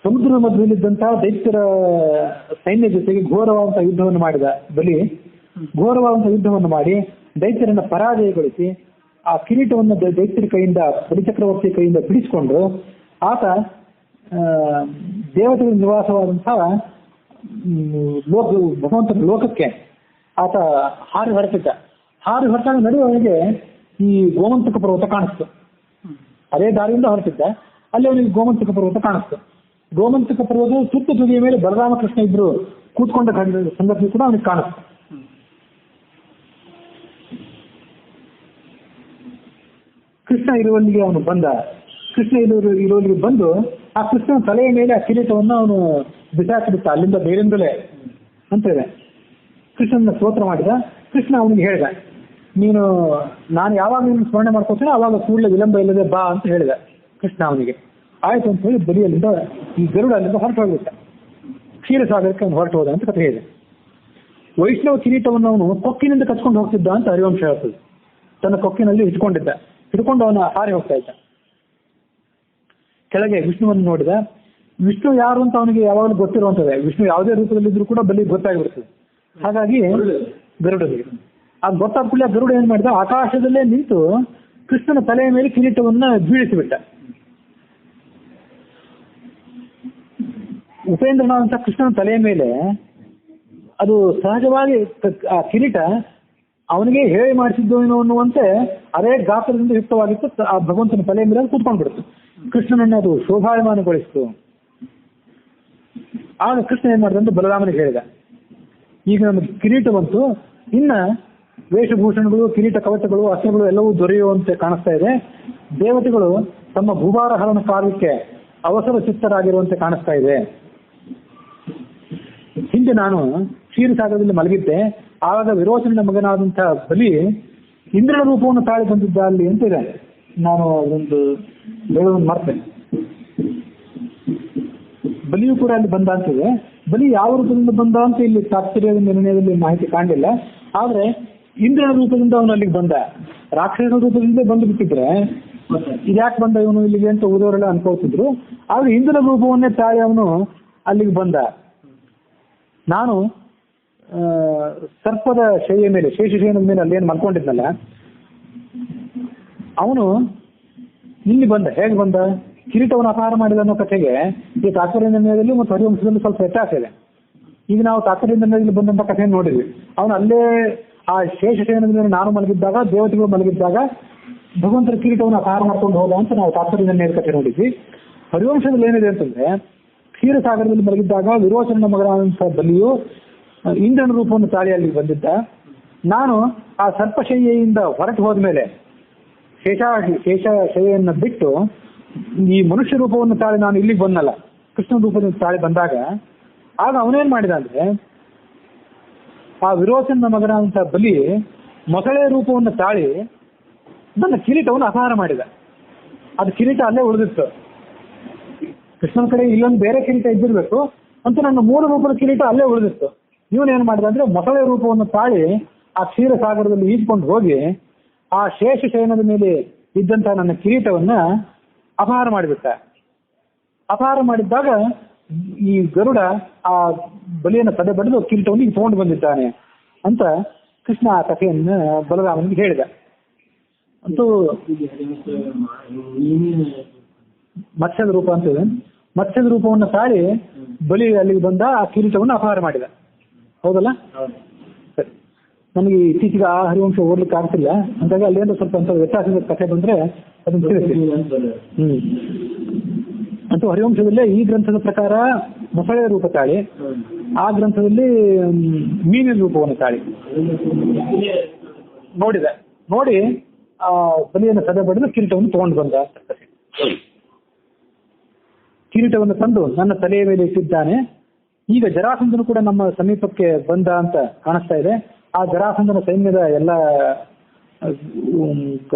A: ಸಮುದ್ರದ ಮಧ್ಯದಲ್ಲಿದ್ದಂತಹ ದೈತ್ಯರ ಸೈನ್ಯ ಜೊತೆಗೆ ಘೋರವಾದಂತಹ ಯುದ್ಧವನ್ನು ಮಾಡಿದ ಬಲಿ. ಘೋರವಾದಂತಹ ಯುದ್ಧವನ್ನು ಮಾಡಿ ದೈತ್ಯರನ್ನ ಪರಾಜಯಗೊಳಿಸಿ ಆ ಕಿರೀಟವನ್ನು ದೈತ್ಯರ ಕೈಯಿಂದ, ಬಲಿಚಕ್ರವರ್ತಿ ಕೈಯಿಂದ ಬಿಡಿಸಿಕೊಂಡು ಆತ ದೇವತೆಗಳ ನಿವಾಸವಾದಂತಹ ಭಗವಂತನ ಲೋಕಕ್ಕೆ ಆತ ಹಾರಿ ಹೊರಟಿದ್ದ. ಹಾರಿ ಹೊರಟಾಗ ನಡುವವನಿಗೆ ಈ ಗೋಮಂತಕ ಪರ್ವತ ಕಾಣಿಸ್ತು. ಅದೇ ದಾರಿಯಿಂದ ಹೊರಟಿದ್ದ, ಅಲ್ಲಿ ಅವನಿಗೆ ಗೋಮಂತಕ ಪರ್ವತ ಕಾಣಿಸ್ತು. ಗೋಮಂತಕ ಪರ್ವತ ಸುತ್ತ ತುದಿಯ ಮೇಲೆ ಬಲರಾಮಕೃಷ್ಣ ಇಬ್ರು ಕೂತ್ಕೊಂಡ ಸಂದರ್ಭ ಕೂಡ ಅವನಿಗೆ ಕಾಣಿಸ್ತು. ಕೃಷ್ಣ ಇರುವಲ್ಲಿಗೆ ಅವನು ಬಂದ. ಕೃಷ್ಣ ಇರುವಲ್ಲಿಗೆ ಬಂದು ಆ ಕೃಷ್ಣನ ತಲೆಯ ಮೇಲೆ ಆ ಕಿರೀಟವನ್ನು ಅವನು ಬಿಸಾಕಿಬಿಟ್ಟ, ಅಲ್ಲಿಂದ ಬೇರಿಂದಲೇ ಅಂತೇಳಿ ಕೃಷ್ಣನ ಸ್ತೋತ್ರ ಮಾಡಿದ. ಕೃಷ್ಣ ಅವನಿಗೆ ಹೇಳಿದ, ನೀನು ನಾನು ಯಾವಾಗ ನೀನು ಸ್ಮರಣೆ ಮಾಡ್ಕೊತೀನಿ ಅವಾಗ ಕೂಡಲೇ ವಿಳಂಬ ಇಲ್ಲದೆ ಬಾ ಅಂತ ಹೇಳಿದ ಕೃಷ್ಣ ಅವನಿಗೆ. ಆಯ್ತು ಅಂತ ಹೇಳಿ ಬಲಿಯಲ್ಲಿಂದ ಈ ಗರುಡ ಅಲ್ಲಿಂದ ಹೊರಟು ಹೋಗ್ಬಿಟ್ಟ. ಕ್ಷೀರಸಾಗರಕ್ಕೆ ಅವನು ಹೊರಟು ಹೋದ ಅಂತ ಕಥೆ ಇದೆ. ವೈಷ್ಣವ ಕಿರೀಟವನ್ನು ಅವನು ಕೊಕ್ಕಿನಿಂದ ಕಚ್ಕೊಂಡು ಹೋಗ್ತಿದ್ದ ಅಂತ ಹರಿವಂಶ ಹೇಳ್ತದೆ. ತನ್ನ ಕೊಕ್ಕಿನಲ್ಲಿ ಇಟ್ಕೊಂಡಿದ್ದ. ಹಿಡ್ಕೊಂಡು ಅವನ ಹಾರಿ ಹೋಗ್ತಾ ಇದ್ದ. ಕೆಳಗೆ ವಿಷ್ಣುವನ್ನು ನೋಡಿದ. ವಿಷ್ಣು ಯಾರು ಅಂತ ಅವನಿಗೆ ಯಾವಾಗಲೂ ಗೊತ್ತಿರುವಂತದೆ. ವಿಷ್ಣು ಯಾವುದೇ ರೂಪದಲ್ಲಿದ್ರೂ ಕೂಡ ಬಲಿ ಗೊತ್ತಾಗಿಬಿಡ್ತದೆ. ಹಾಗಾಗಿ ಗರುಡನಿಗೆ ಆ ಗೊತ್ತಾದ ಕೂಡಲೇ ಗರುಡ ಏನ್ ಮಾಡಿದ, ಆಕಾಶದಲ್ಲೇ ನಿಂತು ಕೃಷ್ಣನ ತಲೆಯ ಮೇಲೆ ಕಿರೀಟವನ್ನ ಬೀಳಿಸಿಬಿಟ್ಟ. ಉಪೇಂದ್ರನಾಥ್ ಅಂತ ಕೃಷ್ಣನ ತಲೆಯ ಮೇಲೆ ಅದು ಸಹಜವಾಗಿ ಆ ಕಿರೀಟ ಅವನಿಗೆ ಹೇಳಿ ಮಾಡಿಸಿದ್ದು ಏನೋ ಅನ್ನುವಂತೆ ಅದೇ ಗಾತ್ರದಿಂದ ಯುಕ್ತವಾಗಿತ್ತು. ಆ ಭಗವಂತನ ತಲೆಯ ಮೇಲೆ ಕೂತ್ಕೊಂಡು ಬಿಡ್ತು. ಕೃಷ್ಣನನ್ನು ಅದು ಶೋಭಾಯಮಾನಗೊಳಿಸಿತು. ಆಗ ಕೃಷ್ಣ ಏನ್ ಮಾಡಿದ ಅಂತ ಬಲರಾಮನಿಗೆ ಹೇಳಿದ, ಈಗ ನಮಗೆ ಕಿರೀಟ ಬಂತು, ಇನ್ನ ವೇಷಭೂಷಣಗಳು, ಕಿರೀಟ ಕವಚಗಳು, ಅಸ್ತ್ರಗಳು ಎಲ್ಲವೂ ದೊರೆಯುವಂತೆ ಕಾಣಿಸ್ತಾ ಇದೆ. ದೇವತೆಗಳು ತಮ್ಮ ಭೂಭಾರ ಹರಣ ಕಾರ್ಯಕ್ಕೆ ಅವಸರ ಚಿತ್ತರಾಗಿರುವಂತೆ ಕಾಣಿಸ್ತಾ ಇದೆ. ಹಿಂದೆ ನಾನು ಕ್ಷೀರಸಾಗರದಲ್ಲಿ ಮಲಗಿದ್ದೆ. ಆವಾಗ ವಿರೋಚನ ಮಗನಾದಂತಹ ಬಲಿ ಇಂದ್ರನ ರೂಪವನ್ನು ತಾಳಿ ಬಂದಿದ್ದ ಅಲ್ಲಿ ಅಂತ ಇದೆ. ನಾನು ಒಂದು ಹೇಳೋದನ್ನು ಮರ್ತೇನೆ. ಬಲಿಯೂ ಕೂಡ ಅಲ್ಲಿ ಬಂದ ಅಂತಿದೆ. ಬಲಿ ಯಾವ ರೂಪದಿಂದ ಬಂದ ಅಂತ ಇಲ್ಲಿ ತಾತ್ಪರ್ಯದ ನಿರ್ಣಯದಲ್ಲಿ ಮಾಹಿತಿ ಕಾಣಲಿಲ್ಲ. ಆದ್ರೆ ಇಂದ್ರನ ರೂಪದಿಂದ ಅವನು ಅಲ್ಲಿಗೆ ಬಂದ. ರಾಕ್ಷಸನ ರೂಪದಿಂದ ಬಂದು ಬಿಟ್ಟಿದ್ರೆ ಇದ್ಯಾಕೆ ಬಂದ ಇವನು ಇಲ್ಲಿಗೆ ಅಂತ ಓದೋರೆಲ್ಲ ಅನ್ಕೋತಿದ್ರು. ಆದ್ರೆ ಇಂದ್ರನ ರೂಪವನ್ನೇ ತಾಳಿ ಅವನು ಅಲ್ಲಿಗೆ ಬಂದ. ನಾನು ಸರ್ಪದ ಶೈಯ ಮೇಲೆ, ಶೇಷಶಯನದ ಮೇಲೆ ಅಲ್ಲೇನು ಮಲ್ಕೊಂಡಿದ್ನಲ್ಲ, ಅವನು ಇಲ್ಲಿ ಬಂದ. ಹೇಗೆ ಬಂದ? ಕಿರೀಟವನ್ನು ಅಪಹಾರ ಮಾಡಿದ ಅನ್ನೋ ಕಥೆಗೆ ಈ ತಾತ್ಪರ್ಯ ನಿರ್ಣಯದಲ್ಲಿ ಮತ್ತು ಹರಿವಂಶದಲ್ಲಿ ಸ್ವಲ್ಪ ವ್ಯತ್ಯಾಸ ಇದೆ. ಈಗ ನಾವು ತಾತ್ಪರ್ಯ ನಿರ್ಣಯದಲ್ಲಿ ಬಂದಂತ ಕಥೆಯನ್ನು ನೋಡಿದ್ವಿ. ಅವನು ಅಲ್ಲೇ ಆ ಶೇಷಶಯನದ ಮೇಲೆ ನಾನು ಮಲಗಿದ್ದಾಗ, ದೇವತೆಗಳು ಮಲಗಿದ್ದಾಗ ಭಗವಂತರ ಕಿರೀಟವನ್ನು ಅಪಹಾರ ಮಾಡ್ಕೊಂಡು ಹೋದ ಅಂತ ನಾವು ತಾತ್ಪರ್ಯ ನಿರ್ಣಯದ ಕಥೆ ನೋಡಿದ್ವಿ. ಹರಿವಂಶದಲ್ಲಿ ಏನಿದೆ ಅಂತಂದ್ರೆ, ಕ್ಷೀರಸಾಗರದಲ್ಲಿ ಮಲಗಿದ್ದಾಗ ವಿರೋಚನ ಮಗನಾದಂಥ ಬಲಿಯು ಇಂದ್ರನ ರೂಪವನ್ನು ತಾಳಿ ಅಲ್ಲಿಗೆ ಬಂದಿದ್ದ. ನಾನು ಆ ಸರ್ಪಶಯ್ಯೆಯಿಂದ ಹೊರಟು ಹೋದ್ಮೇಲೆ ಶೇಷಶಯ್ಯೆಯನ್ನು ಬಿಟ್ಟು ಈ ಮನುಷ್ಯ ರೂಪವನ್ನು ತಾಳಿ ನಾನು ಇಲ್ಲಿಗೆ ಬಂದಲ್ಲ, ಕೃಷ್ಣ ರೂಪದಿಂದ ತಾಳಿ ಬಂದಾಗ ಆಗ ಅವನೇನ್ ಮಾಡಿದ ಅಂದ್ರೆ, ಆ ವಿರೋಚನ ಮಗನಾದಂಥ ಬಲಿ ಮೊಸಳೆ ರೂಪವನ್ನು ತಾಳಿ ನನ್ನ ಕಿರೀಟವನ್ನು ಅಪಹಾರ ಮಾಡಿದ. ಅದು ಕಿರೀಟ ಅಲ್ಲೇ ಉಳಿದಿತ್ತು. ಕೃಷ್ಣನ ಕಡೆ ಇಲ್ಲೊಂದು ಬೇರೆ ಕಿರೀಟ ಇದ್ದಿರ್ಬೇಕು ಅಂತ ನನ್ನ ಮೂಲ ರೂಪದ ಕಿರೀಟ ಅಲ್ಲೇ ಉಳಿದಿತ್ತು. ಇವನೇನ್ ಮಾಡಿದ ಅಂದ್ರೆ ಮೊಸಳೆ ರೂಪವನ್ನು ತಾಳಿ ಆ ಕ್ಷೀರಸಾಗರದಲ್ಲಿ ಈಜ್ಕೊಂಡು ಹೋಗಿ ಆ ಶೇಷಶಯನದ ಮೇಲೆ ಇದ್ದಂತಹ ನನ್ನ ಕಿರೀಟವನ್ನ ಅಪಹಾರ ಮಾಡಿಬಿಟ್ಟ. ಅಪಹಾರ ಮಾಡಿದ್ದಾಗ ಈ ಗರುಡ ಆ ಬಲಿಯನ್ನು ತಡೆ ಬಡಿದು ಕಿರೀಟವನ್ನು ತಗೊಂಡು ಬಂದಿದ್ದಾನೆ ಅಂತ ಕೃಷ್ಣ ಆ ಕಥೆಯನ್ನು ಬಲರಾಮನಿಗೆ ಹೇಳಿದ. ಅಂತೂ ಮತ್ಸ್ಯದ ರೂಪ ಅಂತಿದೆ. ಮತ್ಸ್ಯದ ರೂಪವನ್ನು ತಾಳಿ ಬಲಿ ಅಲ್ಲಿಗೆ ಬಂದ, ಆ ಕಿರೀಟವನ್ನು ಅಪಹಾರ ಮಾಡಿದ. ಹೌದಲ್ಲ? ಸರಿ. ನನಗೆ ಇತ್ತೀಚೆಗೆ ಆ ಹರಿವಂಶ ಓದ್ಲಿಕ್ಕೆ ಆಗ್ತಿಲ್ಲ. ಅಂದಾಗ ಅಲ್ಲೇನೋ ಸ್ವಲ್ಪ ಅಂತ ವ್ಯತ್ಯಾಸದ ಕಥೆ ಬಂದ್ರೆ ಅದನ್ನು ತಿಳಿಸ್ತೀನಿ. ಅಂತೂ ಹರಿವಂಶದಲ್ಲೇ ಈ ಗ್ರಂಥದ ಪ್ರಕಾರ ಮೊಸಳೆಯ ರೂಪ ತಾಳಿ, ಆ ಗ್ರಂಥದಲ್ಲಿ ಮೀನಿನ ರೂಪವನ್ನು ತಾಳಿ ನೋಡಿದ. ನೋಡಿ ಆ ಬಲಿಯನ್ನು ಸದೆ ಬಡಿದು ಕಿರೀಟವನ್ನು ತಗೊಂಡು ಬಂದ. ಕಿರೀಟವನ್ನು ತಂದು ನನ್ನ ತಲೆಯ ಮೇಲೆ ಇಟ್ಟಿದ್ದಾನೆ. ಈಗ ಜರಾಸಂಧನು ಕೂಡ ನಮ್ಮ ಸಮೀಪಕ್ಕೆ ಬಂದ ಅಂತ ಕಾಣಿಸ್ತಾ ಇದೆ. ಆ ಜರಾಸಂಧನ ಸೈನ್ಯದ ಎಲ್ಲ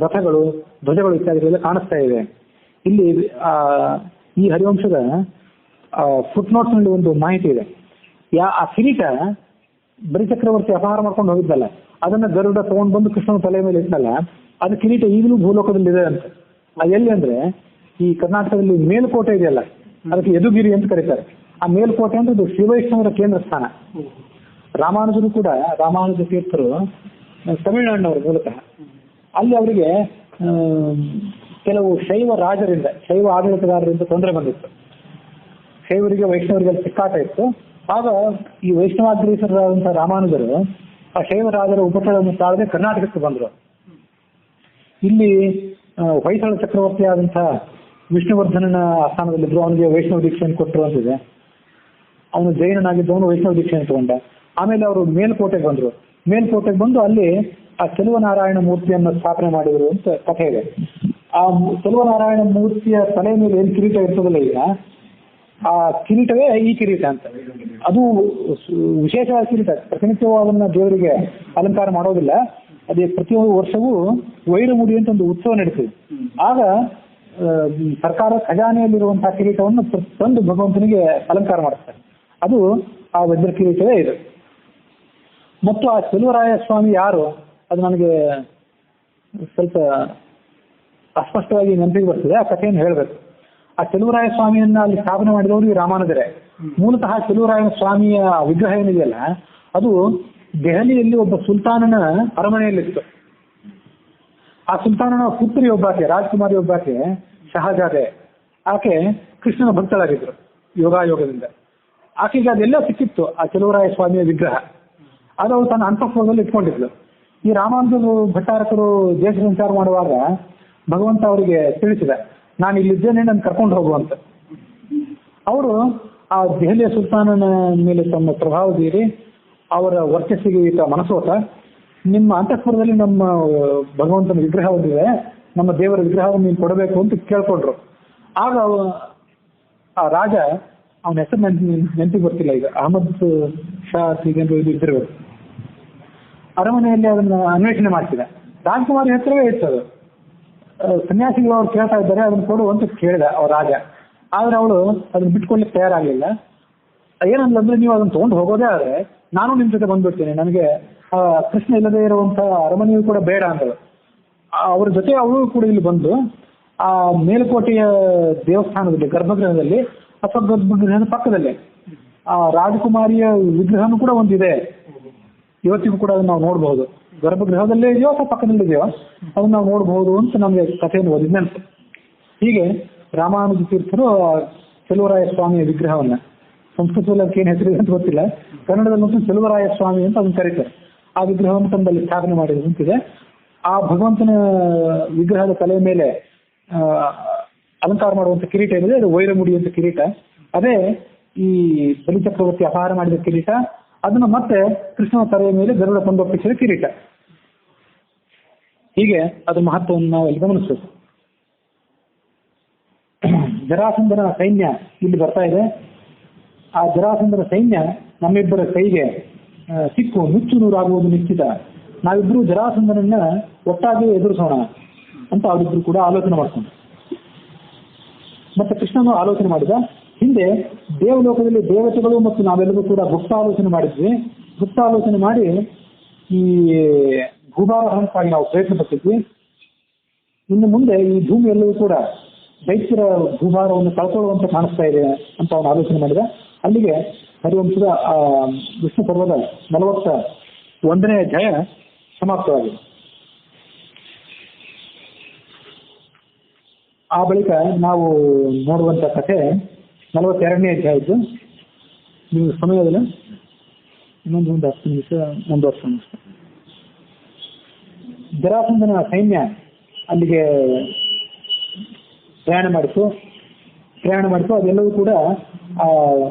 A: ರಥಗಳು, ಧ್ವಜಗಳು ಇತ್ಯಾದಿಗಳೆಲ್ಲ ಕಾಣಿಸ್ತಾ ಇವೆ. ಇಲ್ಲಿ ಈ ಹರಿವಂಶದ ಫುಟ್ ನಲ್ಲಿ ಒಂದು ಮಾಹಿತಿ ಇದೆ. ಆ ಕಿರೀಟ ಬಲಿಚಕ್ರವರ್ತಿ ಅಪಹಾರ ಮಾಡ್ಕೊಂಡು ಹೋಗಿದ್ದಲ್ಲ, ಅದನ್ನ ಗರುಡ ತಗೊಂಡು ಬಂದು ಕೃಷ್ಣನ ತಲೆಯ ಮೇಲೆ ಇಟ್ಟಲ್ಲ, ಅದು ಕಿರೀಟ ಈಗಲೂ ಭೂಲೋಕದಲ್ಲಿ ಇದೆ ಅಂತ. ಎಲ್ಲಿ ಅಂದ್ರೆ ಈ ಕರ್ನಾಟಕದಲ್ಲಿ ಮೇಲುಕೋಟೆ ಇದೆಯಲ್ಲ, ಅದಕ್ಕೆ ಯದುಗಿರಿ ಅಂತ ಕರೀತಾರೆ. ಆ ಮೇಲ್ಕೋಟೆ ಅಂದ್ರೆ ಇದು ಶ್ರೀವೈಷ್ಣವರ ಕೇಂದ್ರ ಸ್ಥಾನ. ರಾಮಾನುಜರು ಕೂಡ, ರಾಮಾನುಜ ತೀರ್ಥರು ತಮಿಳುನಾಡಿನವರು ಮೂಲತಃ. ಅಲ್ಲಿ ಅವರಿಗೆ ಕೆಲವು ಶೈವ ರಾಜರಿಂದ, ಶೈವ ಆಡಳಿತಗಾರರಿಂದ ತೊಂದರೆ ಬಂದಿತ್ತು. ಶೈವರಿಗೆ ವೈಷ್ಣವರಿಗೆ ಚಿಕ್ಕಾಟ ಇತ್ತು. ಆಗ ಈ ವೈಷ್ಣವಾಗ್ರೇಸರಾದಂತಹ ರಾಮಾನುಜರು ಆ ಶೈವ ರಾಜರ ಉಪಟಳವನ್ನು ತಾಳದೆ ಕರ್ನಾಟಕಕ್ಕೆ ಬಂದರು. ಇಲ್ಲಿ ಹೊಯ್ಸಳ ಚಕ್ರವರ್ತಿ ಆದಂತಹ ವಿಷ್ಣುವರ್ಧನನ ಆಸ್ಥಾನದಲ್ಲಿದ್ರು. ಅವನಿಗೆ ವೈಷ್ಣವ ದೀಕ್ಷೆಯನ್ನು ಕೊಟ್ಟರು ಅಂತಿದೆ. ಅವನು ಜೈನನಾಗಿದ್ದವನು ವೈಷ್ಣವ ದೀಕ್ಷೆಯನ್ನು ತಗೊಂಡ. ಆಮೇಲೆ ಅವರು ಮೇಲ್ಕೋಟೆಗೆ ಬಂದರು. ಮೇಲ್ಕೋಟೆಗೆ ಬಂದು ಅಲ್ಲಿ ಆ ಚೆಲುವನಾರಾಯಣ ಮೂರ್ತಿಯನ್ನು ಸ್ಥಾಪನೆ ಮಾಡಿದರು ಅಂತ ಕಥೆ ಇದೆ. ಆ ಚೆಲುವನಾರಾಯಣ ಮೂರ್ತಿಯ ತಲೆ ಮೇಲೆ ಏನು ಕಿರೀಟ ಇರ್ತದಲ್ಲ, ಈಗ ಆ ಕಿರೀಟವೇ ಈ ಕಿರೀಟ ಅಂತ. ಅದು ವಿಶೇಷವಾದ ಕಿರೀಟ. ಪ್ರತಿನಿತ್ಯವೂ ಅದನ್ನ ದೇವರಿಗೆ ಅಲಂಕಾರ ಮಾಡೋದಿಲ್ಲ. ಅದೇ ಪ್ರತಿಯೊಂದು ವರ್ಷವೂ ವೈರಮುಡಿ ಅಂತ ಒಂದು ಉತ್ಸವ ನಡೀತದೆ. ಆಗ ಸರ್ಕಾರ ಖಜಾನೆಯಲ್ಲಿರುವಂತಹ ಕಿರೀಟವನ್ನು ತಂದು ಭಗವಂತನಿಗೆ ಅಲಂಕಾರ ಮಾಡ್ತಾರೆ. ಅದು ಆ ವಜ್ರ ಕಿರೀಟವೇ ಇದೆ. ಮತ್ತು ಆ ಚೆಲುವರಾಯ ಸ್ವಾಮಿ ಯಾರು, ಅದು ನನಗೆ ಸ್ವಲ್ಪ ಅಸ್ಪಷ್ಟವಾಗಿ ನೆನಪಿಗೆ ಬರ್ತದೆ, ಆ ಕಥೆಯನ್ನು ಹೇಳಬೇಕು. ಆ ಚೆಲುವರಾಯ ಸ್ವಾಮಿಯನ್ನ ಅಲ್ಲಿ ಸ್ಥಾಪನೆ ಮಾಡಿದವರು ಈ ರಾಮಾನುಜರೇ. ಮೂಲತಃ ಚೆಲುವರಾಯ ಸ್ವಾಮಿಯ ವಿಗ್ರಹ ಏನಿದೆಯಲ್ಲ ಅದು ದೆಹಲಿಯಲ್ಲಿ ಒಬ್ಬ ಸುಲ್ತಾನನ ಅರಮನೆಯಲ್ಲಿತ್ತು. ಆ ಸುಲ್ತಾನನ ಪುತ್ರಿ ಒಬ್ಬಾಕೆ, ರಾಜಕುಮಾರಿ ಒಬ್ಬಾಕೆ ಶಹಜಾದೆ, ಆಕೆ ಕೃಷ್ಣನ ಭಕ್ತರಾಗಿದ್ರು ಯೋಗಾಯೋಗದಿಂದ. ಆಕೆಗೆ ಅದೆಲ್ಲ ಸಿಕ್ಕಿತ್ತು ಆ ಚೆಲುವರಾಯ ಸ್ವಾಮಿಯ ವಿಗ್ರಹ. ಅದು ಅವಳು ತನ್ನ ಅಂತಃಪುರದಲ್ಲಿ ಇಟ್ಕೊಂಡಿದ್ಲು. ಈ ರಾಮಾನುಜರು ಭಟ್ಟಾರಕರು ದೇಶ ಸಂಚಾರ ಮಾಡುವಾಗ ಭಗವಂತ ಅವರಿಗೆ ತಿಳಿಸಿದ, ನಾನು ಇಲ್ಲಿದ್ದೇನೆ, ನನ್ನ ಕರ್ಕೊಂಡು ಹೋಗುವಂತ. ಅವರು ಆ ದೆಹಲಿಯ ಸುಲ್ತಾನನ ಮೇಲೆ ತಮ್ಮ ಪ್ರಭಾವ ಬೀರಿ ಅವರ ವರ್ಚಸ್ಸಿಗೆ ಈತ ಮನಸೋತ, ನಿಮ್ಮ ಅಂತಃಪುರದಲ್ಲಿ ನಮ್ಮ ಭಗವಂತನ ವಿಗ್ರಹ ಒಂದಿದೆ, ನಮ್ಮ ದೇವರ ವಿಗ್ರಹವನ್ನು ನೀವು ಕೊಡಬೇಕು ಅಂತ ಕೇಳ್ಕೊಂಡ್ರು. ಆಗ ಆ ರಾಜ, ಅವನ ಹೆಸರು ನೆನಪಿಗೆ ಬರ್ತಿಲ್ಲ ಈಗ, ಅಹಮದ್ ಶಾ ಹೀಗೆಂದು ಇದ್ದಿರಬೇಕು, ಅರಮನೆಯಲ್ಲಿ ಅದನ್ನ ಅನ್ವೇಷಣೆ ಮಾಡ್ತಿದ್ದ. ರಾಜಕುಮಾರಿ ಹತ್ರವೇ ಇತ್ತು ಅದು. ಸನ್ಯಾಸಿಗಳು ಅವ್ರು ಕೇಳ್ತಾ ಇದ್ದಾರೆ, ಅದನ್ನ ಕೊಡು ಅಂತ ಕೇಳಿದ ಅವ್ರ ರಾಜ. ಆದ್ರೆ ಅವಳು ಅದನ್ನ ಬಿಟ್ಕೊಳ್ಲಿಕ್ಕೆ ತಯಾರಾಗಲಿಲ್ಲ. ಏನಂದ್ರೆ, ನೀವು ಅದನ್ನ ತಗೊಂಡು ಹೋಗೋದೇ ಆದ್ರೆ ನಾನು ನಿಮ್ ಜೊತೆ ಬಂದ್ಬಿಡ್ತೀನಿ, ನನಗೆ ಕೃಷ್ಣ ಇಲ್ಲದೆ ಇರುವಂತಹ ಅರಮನೆಯೂ ಕೂಡ ಬೇಡ ಅಂದಳು. ಅವ್ರ ಜೊತೆ ಅವಳು ಕೂಡ ಇಲ್ಲಿ ಬಂದು ಆ ಮೇಲುಕೋಟೆಯ ದೇವಸ್ಥಾನದಲ್ಲಿ ಗರ್ಭಗೃಹದಲ್ಲಿ ಅಥವಾ ಗರ್ಭಗೃಹದ ಪಕ್ಕದಲ್ಲಿ ಆ ರಾಜಕುಮಾರಿಯ ವಿಗ್ರಹನೂ ಕೂಡ ಒಂದಿದೆ. ಇವತ್ತಿಗೂ ಕೂಡ ಅದನ್ನ ನಾವು ನೋಡಬಹುದು. ಗರ್ಭಗೃಹದಲ್ಲೇ ಇದೆಯೋ ಅಥವಾ ಪಕ್ಕದಲ್ಲಿದೆಯೋ ಅದನ್ನ ನಾವು ನೋಡಬಹುದು ಅಂತ ನಮಗೆ ಕಥೆಯನ್ನು ಓದಿದ ನೆನಪು. ಹೀಗೆ ರಾಮಾನುಜ ತೀರ್ಥರು ಚೆಲುವರಾಯ ಸ್ವಾಮಿಯ ವಿಗ್ರಹವನ್ನ, ಸಂಸ್ಕೃತದಲ್ಲಿ ಅದಕ್ಕೆ ಏನು ಹೆಸರಿದೆ ಅಂತ ಗೊತ್ತಿಲ್ಲ, ಕನ್ನಡದಲ್ಲಿ ಚೆಲುವರಾಯ ಸ್ವಾಮಿ ಅಂತ ಅದನ್ನು ಕರೀತಾರೆ. ಆ ವಿಗ್ರಹವನ್ನು ತಂದಲ್ಲಿ ಸ್ಥಾಪನೆ ಮಾಡಿದ ಅಂತಿದೆ. ಆ ಭಗವಂತನ ವಿಗ್ರಹದ ತಲೆಯ ಮೇಲೆ ಅಲಂಕಾರ ಮಾಡುವಂತ ಕಿರೀಟ ಏನಿದೆ ಅದು ವೈರಮುಡಿ ಅಂತ ಕಿರೀಟ. ಅದೇ ಈ ಬಲಿಚಕ್ರವರ್ತಿ ಅಪಹಾರ ಮಾಡಿದ ಕಿರೀಟ. ಅದನ್ನ ಮತ್ತೆ ಕೃಷ್ಣನ ತಲೆಯ ಮೇಲೆ ಗರುಡ ಕೊಂಡೊಪ್ಪಿಸಿದ ಕಿರೀಟ. ಹೀಗೆ ಅದ್ರ ಮಹತ್ವವನ್ನು ನಾವು ಇಲ್ಲಿ ಗಮನಿಸಬೇಕು. ಜರಾಸಂಧನ ಸೈನ್ಯ ಇಲ್ಲಿ ಬರ್ತಾ ಇದೆ. ಆ ಜರಾಸಂಧನ ಸೈನ್ಯ ನಮ್ಮಿಬ್ಬರ ಕೈಗೆ ಸಿಕ್ಕು ನುಚ್ಚು ನೂರಾಗುವುದು ನಿಶ್ಚಿತ. ನಾವಿಬ್ರು ಜರಾಸಂಧನನ್ನ ಒಟ್ಟಾಗಿ ಎದುರಿಸೋಣ ಅಂತ ಅವರಿಬ್ರು ಕೂಡ ಆಲೋಚನೆ ಮಾಡ್ಕೊಂಡು, ಮತ್ತೆ ಕೃಷ್ಣನು ಆಲೋಚನೆ ಮಾಡಿದ. ಹಿಂದೆ ದೇವಲೋಕದಲ್ಲಿ ದೇವತೆಗಳು ಮತ್ತು ನಾವೆಲ್ಲರೂ ಕೂಡ ಗುಪ್ತಾಲೋಚನೆ ಮಾಡಿದ್ವಿ. ಗುಪ್ತಾಲೋಚನೆ ಮಾಡಿ ಈ ಭೂಭಾರಹಣಕ್ಕಾಗಿ ನಾವು ಪ್ರಯತ್ನ ಪಟ್ಟಿದ್ವಿ. ಇನ್ನು ಮುಂದೆ ಈ ಭೂಮಿಯೆಲ್ಲವೂ ಕೂಡ ದೈತ್ಯರ ಭೂಭಾರವನ್ನು ಕಳ್ಕೊಳ್ಳುವಂತ ಕಾಣಿಸ್ತಾ ಇದೆ ಅಂತ ಅವನು ಆಲೋಚನೆ ಮಾಡಿದ. ಅಲ್ಲಿಗೆ ಹರಿವಂಶದ ವಿಷ್ಣು ಪರ್ವದ 41ನೇ ಅಧ್ಯಾಯ ಸಮಾಪ್ತವಾಗಿದೆ. ಆ ಬಳಿಕ ನಾವು ನೋಡುವಂತ ಕಥೆ 42ನೇ ಅಧ್ಯಾಯದ್ದು. ನೀವು ಸಮಯದಲ್ಲಿ ಇನ್ನೊಂದು 10 ನಿಮಿಷ ಮುಂದುವರ್ಸೋಣ. ಜರಾಸಂಧನ ಸೈನ್ಯ ಅಲ್ಲಿಗೆ ಪ್ರಯಾಣ ಮಾಡಿತು. ಅದೆಲ್ಲವೂ ಕೂಡ ಆ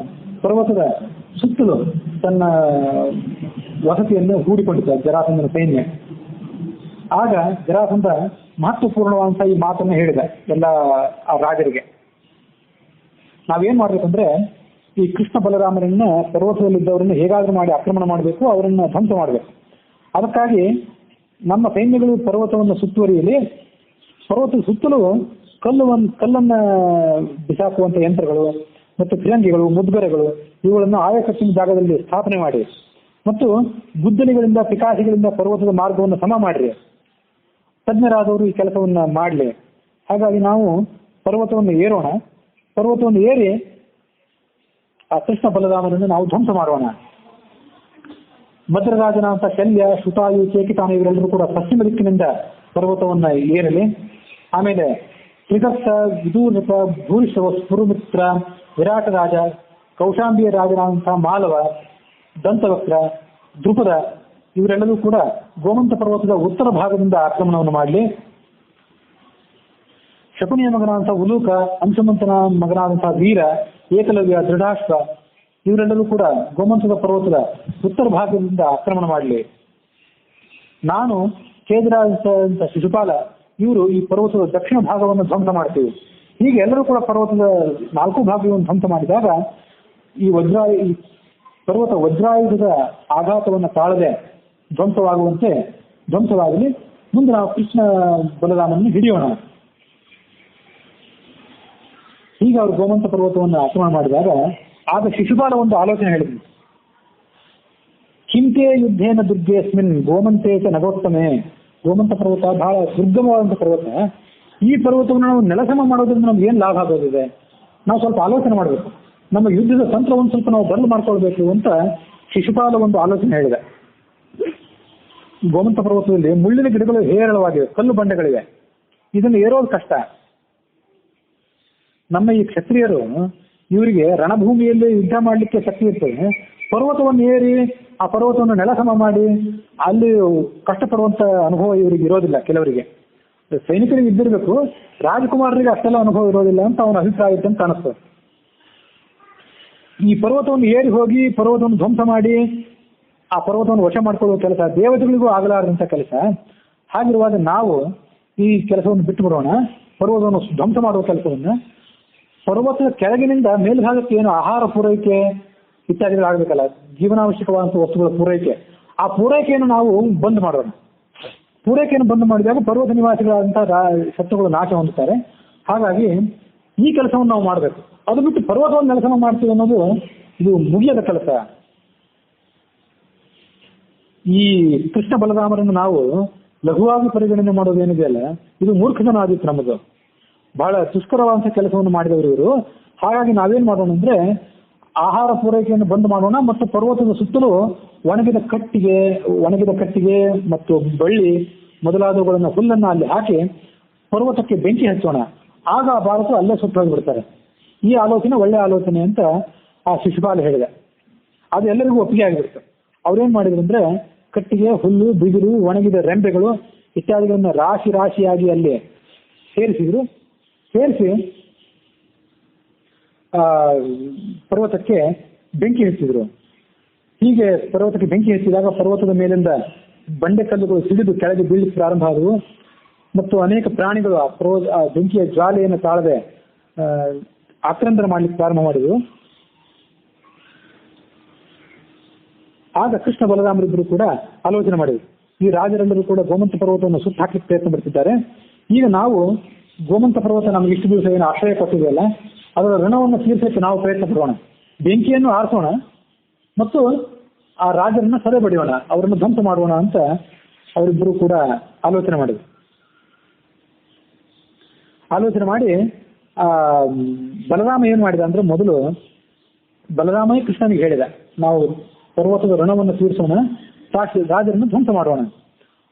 A: ಪರ್ವತದ ಸುತ್ತಲೂ ತನ್ನ ವಸತಿಯನ್ನು ಹೂಡಿಕೊಂಡಿದ್ದ ಜರಾಸಂಧನ ಸೈನ್ಯ. ಆಗ ಜರಾಸಂಧ ಮಹತ್ವಪೂರ್ಣವಾದಂತಹ ಈ ಮಾತನ್ನು ಹೇಳಿದ ಎಲ್ಲ ಆ ರಾಜರಿಗೆ, ನಾವೇನ್ ಮಾಡ್ಬೇಕಂದ್ರೆ ಈ ಕೃಷ್ಣ ಬಲರಾಮರನ್ನ ಪರ್ವತದಲ್ಲಿದ್ದವರನ್ನು ಹೇಗಾದ್ರೂ ಮಾಡಿ ಆಕ್ರಮಣ ಮಾಡಬೇಕು, ಅವರನ್ನ ಧ್ವಂಸ ಮಾಡಬೇಕು. ಅದಕ್ಕಾಗಿ ನಮ್ಮ ಸೈನ್ಯಗಳು ಪರ್ವತವನ್ನು ಸುತ್ತುವರಿಯಲಿ, ಪರ್ವತದ ಸುತ್ತಲೂ ಕಲ್ಲನ್ನ ಬಿಸಾಕುವಂತ ಯಂತ್ರಗಳು ಮತ್ತು ಫಿರಂಗಿಗಳು, ಮುದ್ಗರೆಗಳು ಇವುಗಳನ್ನು ಆಯಕಟ್ಟಿನ ಜಾಗದಲ್ಲಿ ಸ್ಥಾಪನೆ ಮಾಡಿ ಮತ್ತು ಗುದ್ದಲಿಗಳಿಂದ ಪಿಕಾಸಿಗಳಿಂದ ಪರ್ವತದ ಮಾರ್ಗವನ್ನು ಸಮ ಮಾಡ್ರಿ. ತಜ್ಞರಾದವರು ಈ ಕೆಲಸವನ್ನ ಮಾಡಲಿ. ಹಾಗಾಗಿ ನಾವು ಪರ್ವತವನ್ನು ಏರೋಣ. ಪರ್ವತವನ್ನು ಏರಿ ಆ ಕೃಷ್ಣ ಬಲರಾಮನನ್ನು ನಾವು ಧ್ವಂಸ ಮಾಡೋಣ. ಭದ್ರರಾಜನಾದಂಥ ಶಲ್ಯ, ಶುತಾಯು, ಚೇಕಿತಾನ ಇವರೆಲ್ಲರೂ ಕೂಡ ಪಶ್ಚಿಮ ದಿಕ್ಕಿನಿಂದ ಪರ್ವತವನ್ನ ಏರಲಿ. ಆಮೇಲೆ ತ್ರಿಗರ್ತ, ವಿದೂರ್ನಕ, ಭೂರಿಶ್ರವ, ಸ್ಫುರುಮಿತ್ರ, ವಿರಾಟ ರಾಜ, ಕೌಶಾಂಬಿಯ ರಾಜನಾದಂತಹ ಮಾಲವ, ದಂತವಕ್ರ, ದ್ರುಪದ ಇವರೆಲ್ಲರೂ ಕೂಡ ಗೋಮಂತ ಪರ್ವತದ ಉತ್ತರ ಭಾಗದಿಂದ ಆಕ್ರಮಣವನ್ನು ಮಾಡಲಿ. ಶಕುನಿಯ ಮಗನಾದಂತಹ ಉಲೂಕ, ಅಂಶುಮಂತನ ಮಗನಾದಂತಹ ವೀರ, ಏಕಲವ್ಯ, ದೃಢಾಶ್ವ ಇವರೆಲ್ಲರೂ ಕೂಡ ಗೋಮಂತದ ಪರ್ವತದ ಉತ್ತರ ಭಾಗದಿಂದ ಆಕ್ರಮಣ ಮಾಡಲಿ. ನಾನು ಕೇದರಾಜ ಶಿಶುಪಾಲ ಇವರು ಈ ಪರ್ವತದ ದಕ್ಷಿಣ ಭಾಗವನ್ನು ಧ್ವಂಸ ಮಾಡ್ತೀವಿ. ಹೀಗೆ ಎಲ್ಲರೂ ಕೂಡ ಪರ್ವತದ 4 ಭಾಗವನ್ನು ಧ್ವಂಸ ಮಾಡಿದಾಗ ಈ ಪರ್ವತ ವಜ್ರಾಯುಧದ ಆಘಾತವನ್ನು ತಾಳದೆ ಧ್ವಂಸವಾಗಲಿ. ಮುಂದೆ ನಾವು ಕೃಷ್ಣ ಬಲರಾಮನನ್ನು ಹಿಡಿಯೋಣ. ಹೀಗೆ ಅವರು ಗೋಮಂತ ಪರ್ವತವನ್ನು ಆಕ್ರಮಣ ಮಾಡಿದಾಗ ಆಗ ಶಿಶುಪಾಲ ಒಂದು ಆಲೋಚನೆ ಹೇಳಿದ್ರು. ಕಿಂತೆ ಯುದ್ಧೇನ ದುರ್ಗೇಸ್ಮಿನ್ ಗೋಮಂತೇಶ ನಗೋತ್ತಮೆ. ಗೋಮಂತ ಪರ್ವತ ಬಹಳ ದುರ್ಗಮವಾದಂಥ ಪರ್ವತ. ಈ ಪರ್ವತವನ್ನು ನಾವು ನೆಲಸಮ ಮಾಡೋದ್ರಿಂದ ನಮ್ಗೆ ಏನು ಲಾಭ ಆಗೋದಿದೆ? ನಾವು ಸ್ವಲ್ಪ ಆಲೋಚನೆ ಮಾಡಬೇಕು. ನಮ್ಮ ಯುದ್ಧದ ತಂತ್ರವನ್ನು ಸ್ವಲ್ಪ ನಾವು ಬದಲು ಮಾಡ್ಕೊಳ್ಬೇಕು ಅಂತ ಶಿಶುಪಾಲ ಒಂದು ಆಲೋಚನೆ ಹೇಳಿದೆ. ಗೋಮಂತ ಪರ್ವತದಲ್ಲಿ ಮುಳ್ಳಿನ ಗಿಡಗಳು ಹೇರಳವಾಗಿವೆ, ಕಲ್ಲು ಬಂಡೆಗಳಿವೆ, ಇದನ್ನು ಏರೋದು ಕಷ್ಟ. ನಮ್ಮ ಈ ಕ್ಷತ್ರಿಯರು ಇವರಿಗೆ ರಣಭೂಮಿಯಲ್ಲಿ ಯುದ್ಧ ಮಾಡಲಿಕ್ಕೆ ಶಕ್ತಿ ಇರ್ತದೆ, ಪರ್ವತವನ್ನು ಏರಿ ಆ ಪರ್ವತವನ್ನು ನೆಲಸಮ ಮಾಡಿ ಅಲ್ಲಿ ಕಷ್ಟಪಡುವಂತ ಅನುಭವ ಇವರಿಗೆ ಇರೋದಿಲ್ಲ. ಕೆಲವರಿಗೆ ಸೈನಿಕರಿಗೆ ಇದ್ದಿರಬೇಕು, ರಾಜಕುಮಾರರಿಗೆ ಅಷ್ಟೆಲ್ಲ ಅನುಭವ ಇರೋದಿಲ್ಲ ಅಂತ ಅವನ ಅಭಿಪ್ರಾಯ ಇದ್ದಂತ ಕಾಣಿಸ್ತದೆ. ಈ ಪರ್ವತವನ್ನು ಏರಿ ಹೋಗಿ ಪರ್ವತವನ್ನು ಧ್ವಂಸ ಮಾಡಿ ಆ ಪರ್ವತವನ್ನು ವಶ ಮಾಡಿಕೊಳ್ಳುವ ಕೆಲಸ ದೇವತೆಗಳಿಗೂ ಆಗಲಾರದಂಥ ಕೆಲಸ. ಹಾಗಿರುವಾಗ ನಾವು ಈ ಕೆಲಸವನ್ನು ಬಿಟ್ಟು ಬಿಡೋಣ, ಪರ್ವತವನ್ನು ಧ್ವಂಸ ಮಾಡುವ ಕೆಲಸವನ್ನು. ಪರ್ವತದ ಕೆಳಗಿನಿಂದ ಮೇಲ್ಭಾಗಕ್ಕೆ ಏನು ಆಹಾರ ಪೂರೈಕೆ ಇತ್ಯಾದಿಗಳಾಗಬೇಕಲ್ಲ, ಜೀವನಾವಶ್ಯಕವಾದಂಥ ವಸ್ತುಗಳ ಪೂರೈಕೆ, ಆ ಪೂರೈಕೆಯನ್ನು ನಾವು ಬಂದ್ ಮಾಡೋಣ. ಪೂರೈಕೆಯನ್ನು ಬಂದ್ ಮಾಡಿದಾಗ ಪರ್ವತ ನಿವಾಸಿಗಳಾದಂತಹ ಶತ್ರುಗಳು ನಾಶ ಹೊಂದುತ್ತಾರೆ. ಹಾಗಾಗಿ ಈ ಕೆಲಸವನ್ನು ನಾವು ಮಾಡಬೇಕು. ಅದು ಬಿಟ್ಟು ಪರ್ವತವನ್ನು ನೆಲಸಮ ಮಾಡ್ತೀವಿ ಅನ್ನೋದು ಇದು ಮುಗಿಯದ ಕೆಲಸ. ಈ ಕೃಷ್ಣ ಬಲರಾಮರನ್ನು ನಾವು ಲಘುವಾಗಿ ಪರಿಗಣನೆ ಮಾಡೋದೇನಿದೆಯಲ್ಲ, ಇದು ಮೂರ್ಖತನ ಆದಿತ್ತು ನಮ್ಮದು. ಬಹಳ ದುಷ್ಕರವಾದಂಥ ಕೆಲಸವನ್ನು ಮಾಡಿದವರು ಇವರು. ಹಾಗಾಗಿ ನಾವೇನ್ ಮಾಡೋಣ ಅಂದ್ರೆ ಆಹಾರ ಪೂರೈಕೆಯನ್ನು ಬಂದ್ ಮಾಡೋಣ ಮತ್ತು ಪರ್ವತದ ಸುತ್ತಲೂ ಒಣಗಿದ ಕಟ್ಟಿಗೆ ಮತ್ತು ಬಳ್ಳಿ ಮೊದಲಾದವುಗಳನ್ನು ಹುಲ್ಲನ್ನು ಅಲ್ಲಿ ಹಾಕಿ ಪರ್ವತಕ್ಕೆ ಬೆಂಕಿ ಹಚ್ಚೋಣ. ಆಗ ಆ ಭಾರತ ಅಲ್ಲೇ ಸುಟ್ಟು ಬಿಡ್ತಾರೆ. ಈ ಆಲೋಚನೆ ಒಳ್ಳೆ ಆಲೋಚನೆ ಅಂತ ಆ ಶಿಶುಪಾಲ ಹೇಳಿದೆ. ಅದು ಎಲ್ಲರಿಗೂ ಒಪ್ಪಿಗೆ ಆಗಿಬಿಡ್ತು. ಅವ್ರೇನ್ ಮಾಡಿದ್ರು ಅಂದ್ರೆ ಕಟ್ಟಿಗೆ, ಹುಲ್ಲು, ಬಿದಿರು, ಒಣಗಿದ ರೆಂಬೆಗಳು ಇತ್ಯಾದಿಗಳನ್ನ ರಾಶಿಯಾಗಿ ಅಲ್ಲಿ ಸೇರಿಸಿ ಪರ್ವತಕ್ಕೆ ಬೆಂಕಿ ಹಚ್ಚಿದ್ರು. ಹೀಗೆ ಪರ್ವತಕ್ಕೆ ಬೆಂಕಿ ಹಚ್ಚಿದಾಗ ಪರ್ವತದ ಮೇಲಿಂದ ಬಂಡೆಕಲ್ಲುಗಳು ಸಿಡಿದು ಕೆಳಗೆ ಬೀಳಲಿಕ್ಕೆ ಪ್ರಾರಂಭ ಆದವು ಮತ್ತು ಅನೇಕ ಪ್ರಾಣಿಗಳು ಆ ಬೆಂಕಿಯ ಜ್ವಾಲೆಯನ್ನು ತಾಳದೆ ಆಕ್ರಂದನ ಮಾಡ್ಲಿಕ್ಕೆ ಪ್ರಾರಂಭ ಮಾಡಿದವು. ಆಗ ಕೃಷ್ಣ ಬಲರಾಮರಿಬ್ಬರು ಕೂಡ ಆಲೋಚನೆ ಮಾಡಿದ್ರು. ಈ ರಾಜರೆಲ್ಲರೂ ಕೂಡ ಗೋಮಂತ ಪರ್ವತವನ್ನು ಸುತ್ತ ಹಾಕಲಿಕ್ಕೆ ಪ್ರಯತ್ನ ಪಡ್ತಿದ್ದಾರೆ. ಈಗ ನಾವು ಗೋಮಂತ ಪರ್ವತ ನಮ್ಗೆ ಇಷ್ಟು ದಿವಸ ಏನು ಆಶ್ರಯ ಕೊಟ್ಟಿದೆಯಲ್ಲ, ಅದರ ಋಣವನ್ನು ತೀರ್ಸಕ್ಕೆ ನಾವು ಪ್ರಯತ್ನ ಪಡೋಣ, ಬೆಂಕಿಯನ್ನು ಆರಿಸೋಣ ಮತ್ತು ಆ ರಾಜರನ್ನ ಸದೆ ಬಡಿಯೋಣ, ಅವರನ್ನು ಧ್ವಂಸ ಮಾಡೋಣ ಅಂತ ಅವರಿಬ್ಬರು ಕೂಡ ಆಲೋಚನೆ ಮಾಡಿದ್ರು. ಆಲೋಚನೆ ಮಾಡಿ ಬಲರಾಮ ಏನ್ ಮಾಡಿದ ಅಂದ್ರೆ, ಮೊದಲು ಬಲರಾಮನೇ ಕೃಷ್ಣನಿಗೆ ಹೇಳಿದ, ನಾವು ಪರ್ವತದ ಋಣವನ್ನು ತೀರಿಸೋಣ, ರಾಜರನ್ನು ಧ್ವಂಸ ಮಾಡೋಣ.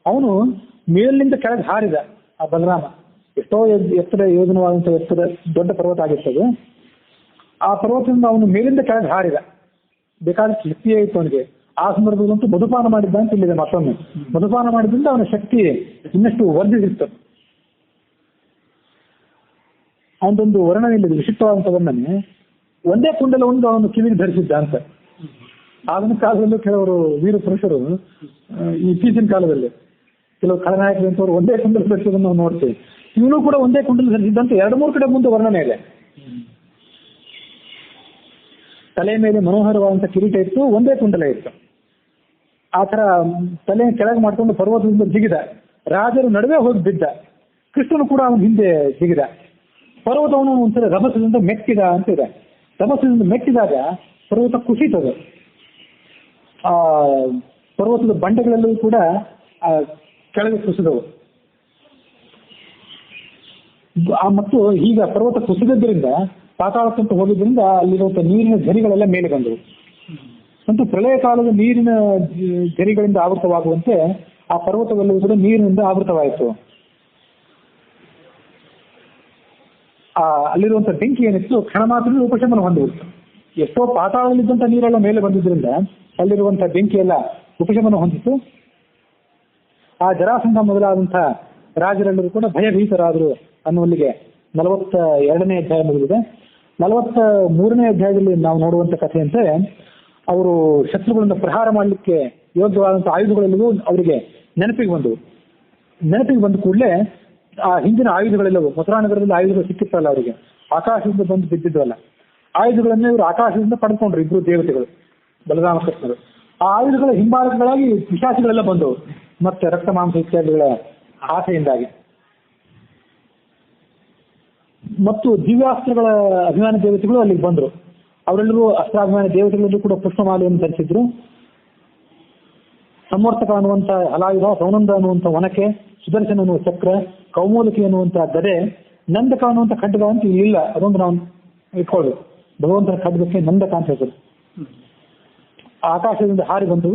A: ಅವನು ಮೇಲಿನಿಂದ ಕೆಳಗೆ ಹಾರಿದ. ಆ ಬಲರಾಮ ಎಷ್ಟೋ ಎತ್ತರ ಯೋಜನವಾದಂಥ ಎತ್ತರ ದೊಡ್ಡ ಪರ್ವತ ಆಗಿರ್ತದೆ. ಆ ಪರ್ವತದಿಂದ ಅವನು ಮೇಲಿಂದ ಕೆಳಗೆ ಹಾರಿದ. ಬೇಕಾದಷ್ಟು ಶಕ್ತಿಯೇ ಇತ್ತು ಅವನಿಗೆ. ಆ ಸಂದರ್ಭದಲ್ಲಂತೂ ಮಧುಪಾನ ಮಾಡಿದ್ದ ಅಂತ ಇಲ್ಲಿದೆ. ಮತ್ತೊಮ್ಮೆ ಮಧುಪಾನ ಮಾಡಿದ್ರಿಂದ ಅವನ ಶಕ್ತಿ ಇನ್ನಷ್ಟು ವರ್ಧಿಸಿತ್ತು. ಅವನದೊಂದು ವರ್ಣನೆ ಇಲ್ಲಿದೆ, ವಿಶಿಷ್ಟವಾದಂಥ ವರ್ಣನೆ. ಒಂದೇ ಕುಂಡಲವನ್ನು ಅವನು ಕಿವಿಗೆ ಧರಿಸಿದ್ದ ಅಂತ. ಆಗಿನ ಕಾಲದಲ್ಲೂ ಕೆಲವರು ವೀರ ಪುರುಷರು, ಇತ್ತೀಚಿನ ಕಾಲದಲ್ಲಿ ಕೆಲವು ಖಳನಾಯಕರು ಅಂತವ್ರು ಒಂದೇ ಕುಂಡಲ ಧರಿಸೋದನ್ನು ನಾವು ನೋಡ್ತೀವಿ. ಇವನು ಕೂಡ ಒಂದೇ ಕುಂಡಲ ಧರಿಸಿದ್ದಂತೆ 2-3 ಕಡೆ ಮುಂದೆ ವರ್ಣನೆ ಇದೆ. ತಲೆ ಮೇಲೆ ಮನೋಹರವಾದಂಥ ಕಿರೀಟ ಇತ್ತು, ಒಂದೇ ಕುಂಡಲ ಇತ್ತು. ಆ ಥರ ತಲೆ ಕೆಳಗೆ ಮಾಡ್ಕೊಂಡು ಪರ್ವತದಿಂದ ಜಿಗಿದ. ರಾಜರು ನಡುವೆ ಹೋಗಿ ಬಿದ್ದ. ಕೃಷ್ಣನು ಕೂಡ ಅವನ ಹಿಂದೆ ಜಿಗಿದ. ಪರ್ವತವನು ಒಂದ್ಸಲ ರಭಸದಿಂದ ಮೆಟ್ಟಿದ ಅಂತ ಇದೆ. ರಭಸದಿಂದ ಮೆಟ್ಟಿದಾಗ ಪರ್ವತ ಕುಸಿತದೆ. ಆ ಪರ್ವತದ ಬಂಡೆಗಳೆಲ್ಲವೂ ಕೂಡ ಕೆಳಗೆ ಕುಸಿದವು. ಮತ್ತು ಈಗ ಪರ್ವತ ಕುಸಿದ್ರಿಂದ, ಪಾತಾಳಕ್ಕಂತ ಹೋಗಿದ್ರಿಂದ ಅಲ್ಲಿರುವಂಥ ನೀರಿನ ಝರಿಗಳೆಲ್ಲ ಮೇಲೆ ಬಂದವು. ಮತ್ತು ಪ್ರಳಯ ಕಾಲದ ನೀರಿನ ಝರಿಗಳಿಂದ ಆವೃತವಾಗುವಂತೆ ಆ ಪರ್ವತವೆಲ್ಲವೂ ಕೂಡ ನೀರಿನಿಂದ ಆವೃತವಾಯಿತು. ಅಲ್ಲಿರುವಂಥ ಬೆಂಕಿ ಏನಿತ್ತು ಕ್ಷಣ ಮಾತ್ರದಲ್ಲಿ ಉಪಶಮನ ಹೊಂದಿಬಿಡ್ತು. ಎಷ್ಟೋ ಪಾತಾಳದಲ್ಲಿದ್ದಂಥ ನೀರೆಲ್ಲ ಮೇಲೆ ಬಂದಿದ್ದರಿಂದ ಅಲ್ಲಿರುವಂಥ ಬೆಂಕಿ ಎಲ್ಲ ಉಪಶಮನ ಹೊಂದಿತ್ತು. ಆ ಜರಾಸಂಧ ಮೊದಲಾದಂಥ ರಾಜರೆಲ್ಲರೂ ಕೂಡ ಭಯಭೀತರಾದರು ಅನ್ನುವಲ್ಲಿಗೆ 42ನೇ ಅಧ್ಯಾಯ ಮುಗಿದಿದೆ. 43ನೇ ಅಧ್ಯಾಯದಲ್ಲಿ ನಾವು ನೋಡುವಂಥ ಕಥೆಯಂತೆ ಅವರು ಶತ್ರುಗಳಿಂದ ಪ್ರಹಾರ ಮಾಡಲಿಕ್ಕೆ ಯೋಗ್ಯವಾದಂಥ ಆಯುಧಗಳೆಲ್ಲವೂ ಅವರಿಗೆ ನೆನಪಿಗೆ ಬಂದ ಕೂಡಲೇ ಆ ಹಿಂದಿನ ಆಯುಧಗಳೆಲ್ಲವೂ, ಮಥುರಾನಗರದಲ್ಲಿ ಆಯುಧಗಳು ಸಿಕ್ಕಿತ್ತಲ್ಲ ಅವರಿಗೆ, ಆಕಾಶದಿಂದ ಬಂದು ಬಿದ್ದಿದ್ವಲ್ಲ, ಆಯುಧಗಳನ್ನೇ ಇವರು ಆಕಾಶದಿಂದ ಪಡ್ಕೊಂಡ್ರು ಇಬ್ರು ದೇವತೆಗಳು, ಬಲರಾಮ ಕೃಷ್ಣರು. ಆ ಆಯುಧಗಳ ಹಿಂಬಾಲಕಗಳಾಗಿ ಪಿಶಾಚಿಗಳೆಲ್ಲ ಬಂದವು, ಮತ್ತೆ ರಕ್ತ ಮಾಂಸ ಇತ್ಯಾದಿಗಳ ಆಸೆಯಿಂದಾಗಿ. ಮತ್ತು ದಿವ್ಯಾಸ್ತ್ರಗಳ ಅಭಿಮಾನಿ ದೇವತೆಗಳು ಅಲ್ಲಿಗೆ ಬಂದರು. ಅವರೆಲ್ಲರೂ ಅಸ್ತ್ರಾಭಿಮಾನಿ ದೇವತೆಗಳಲ್ಲೂ ಕೂಡ ಪುಷ್ಪಮಾಲೆಯನ್ನು ಧರಿಸಿದ್ರು. ಸಮರ್ಥಕ ಅನ್ನುವಂಥ ಹಲಾಯುಧ, ಸೌನಂದ ಅನ್ನುವಂಥ ಒನಕೆ, ಸುದರ್ಶನ ಅನ್ನುವ ಚಕ್ರ, ಕೌಮೋದಕಿ ಅನ್ನುವಂಥ ಗದೆ, ನಂದಕ ಅನ್ನುವಂಥ ಖಡ್ಗ ಅಂತ ಇಲ್ಲ, ಅದೊಂದು ನಾವು ಇಟ್ಕೊಳ್ಳೋದು. ಭಗವಂತನ ಖಡ್ಗಕ್ಕೆ ನಂದಕ ಅಂತ ಹೇಳ್ತಾರೆ. ಆಕಾಶದಿಂದ ಹಾರಿ ಬಂದು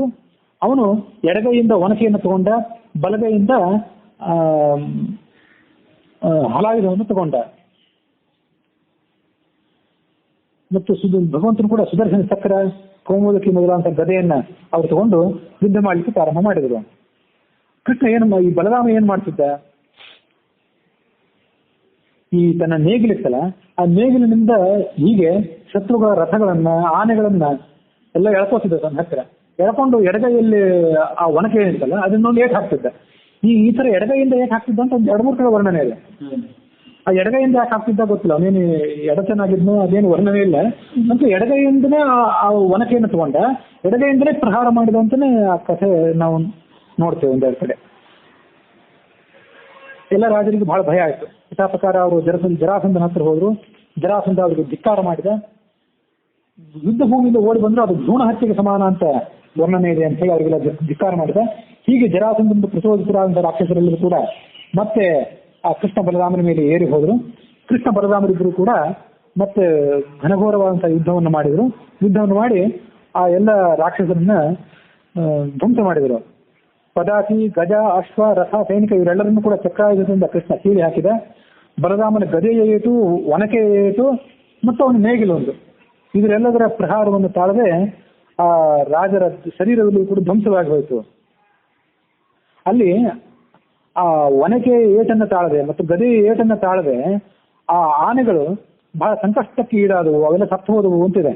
A: ಅವನು ಎಡಗೈಯಿಂದ ಒನಕೆಯನ್ನು ತಗೊಂಡ, ಬಲಗೈಯಿಂದ ಹಲಾಯುಧವನ್ನು ತಗೊಂಡ. ಮತ್ತು ಭಗವಂತನು ಕೂಡ ಸುದರ್ಶನ ಚಕ್ರ, ಕೌಮೋದಕಿ ಮೊದಲಾದಂಥ ಗದೆಯನ್ನ ಅವ್ರು ತಗೊಂಡು ಯುದ್ಧ ಮಾಡಲಿಕ್ಕೆ ಪ್ರಾರಂಭ ಮಾಡಿದರು. ಕೃಷ್ಣ ಈ ಬಲರಾಮ ಏನ್ ಮಾಡ್ತಿದ್ದ, ಈ ತನ್ನ ನೇಗಿಲಿತ್ತಲ್ಲ, ಆ ನೇಗಿಲಿನಿಂದ ಹೀಗೆ ಶತ್ರುಗಳ ರಥಗಳನ್ನ, ಆನೆಗಳನ್ನ ಎಲ್ಲ ಎಳ್ಕೋತಿದ್ದ ತನ್ನ ಹತ್ತಿರ. ಎಳ್ಕೊಂಡು ಎಡಗೈಯಲ್ಲಿ ಆ ಒನಕೆ ಏನಿತ್ತಲ್ಲ ಅದನ್ನೊಂದು ಏಟ್ ಹಾಕ್ತಿದ್ದ. ಈ ತರ ಎಡಗೈಯಿಂದ ಏಟ್ ಹಾಕ್ತಿದ್ದ ಅಂತ ಒಂದು 2-3 ಕಡೆ ವರ್ಣನೆ ಇದೆ. ಆ ಎಡಗೈಯಿಂದ ಯಾಕೆ ಹಾಕ್ತಿದ್ದ ಗೊತ್ತಿಲ್ಲ, ಅವನೇನು ಎಡಚನಾಗಿದ್ನೋ ಅದೇನು ವರ್ಣನೆ ಇಲ್ಲ. ಮತ್ತು ಎಡಗೈಯಿಂದನೇ ಆ ಒನಕೆಯನ್ನು ತಗೊಂಡ, ಎಡಗೈಯಿಂದಲೇ ಪ್ರಹಾರ ಮಾಡಿದ ಅಂತಾನೆ ಆ ಕಥೆ ನಾವು ನೋಡ್ತೇವೆ ಒಂದೆರಡು ಕಡೆ. ಎಲ್ಲ ರಾಜರಿಗೆ ಬಹಳ ಭಯ ಆಯ್ತು. ಯಥಾ ಪ್ರಕಾರ ಅವರು ಜರಾಸಂಧನ ಹತ್ರ ಹೋದ್ರು. ಜರಾಸಂಧ ಅವರಿಗೆ ಧಿಕ್ಕಾರ ಮಾಡಿದ. ಯುದ್ಧ ಭೂಮಿಯಿಂದ ಓಡಿ ಬಂದ್ರು ಅದು ಭ್ರೂಣ ಹತ್ಯೆಗೆ ಸಮಾನ ಅಂತ ವರ್ಣನೆ ಇದೆ ಅಂತ ಹೇಳಿ ಅವರಿಗೆಲ್ಲ ಧಿಕ್ಕಾರ ಮಾಡಿದ. ಹೀಗೆ ಜರಾಸಂಧನ ಪ್ರಚೋದಿತರಾದಂಥ ರಾಕ್ಷಸರೆಲ್ಲರೂ ಕೂಡ ಮತ್ತೆ ಆ ಕೃಷ್ಣ ಬಲರಾಮನ ಮೇಲೆ ಏರಿ ಹೋದ್ರು. ಕೃಷ್ಣ ಬಲರಾಮರಿಬ್ಬರು ಕೂಡ ಮತ್ತೆ ಘನಘೋರವಾದಂತಹ ಯುದ್ಧವನ್ನು ಮಾಡಿದ್ರು. ಯುದ್ಧವನ್ನು ಮಾಡಿ ಆ ಎಲ್ಲ ರಾಕ್ಷಸರನ್ನ ಧ್ವಂಸ ಮಾಡಿದರು. ಪದಾತಿ, ಗಜ, ಅಶ್ವ, ರಥ, ಸೈನಿಕ ಇವರೆಲ್ಲರನ್ನು ಕೂಡ ಚಕ್ರಾಯುಧದಿಂದ ಕೃಷ್ಣ ಸೀಳಿ ಹಾಕಿದ. ಬಲರಾಮನ ಗದೆಯ ಏಟು, ಒನಕೆಯ ಏಟು ಮತ್ತು ಅವನ ನೇಗಿಲೊಂದು, ಇದರೆಲ್ಲದರ ಪ್ರಹಾರವನ್ನು ತಾಳದೆ ಆ ರಾಜರ ಶರೀರದಲ್ಲೂ ಕೂಡ ಧ್ವಂಸವಾಗಿ ಹೋಯಿತು. ಅಲ್ಲಿ ಆ ಒನಕೆ ಏಟನ್ನು ತಾಳದೆ ಮತ್ತು ಗದೆಯ ಏಟನ್ನು ತಾಳದೆ ಆ ಆನೆಗಳು ಬಹಳ ಸಂಕಷ್ಟಕ್ಕೆ ಈಡಾದವು, ಅವೆಲ್ಲ ಸತ್ತು ಹೋದವು ಅಂತಿದೆ.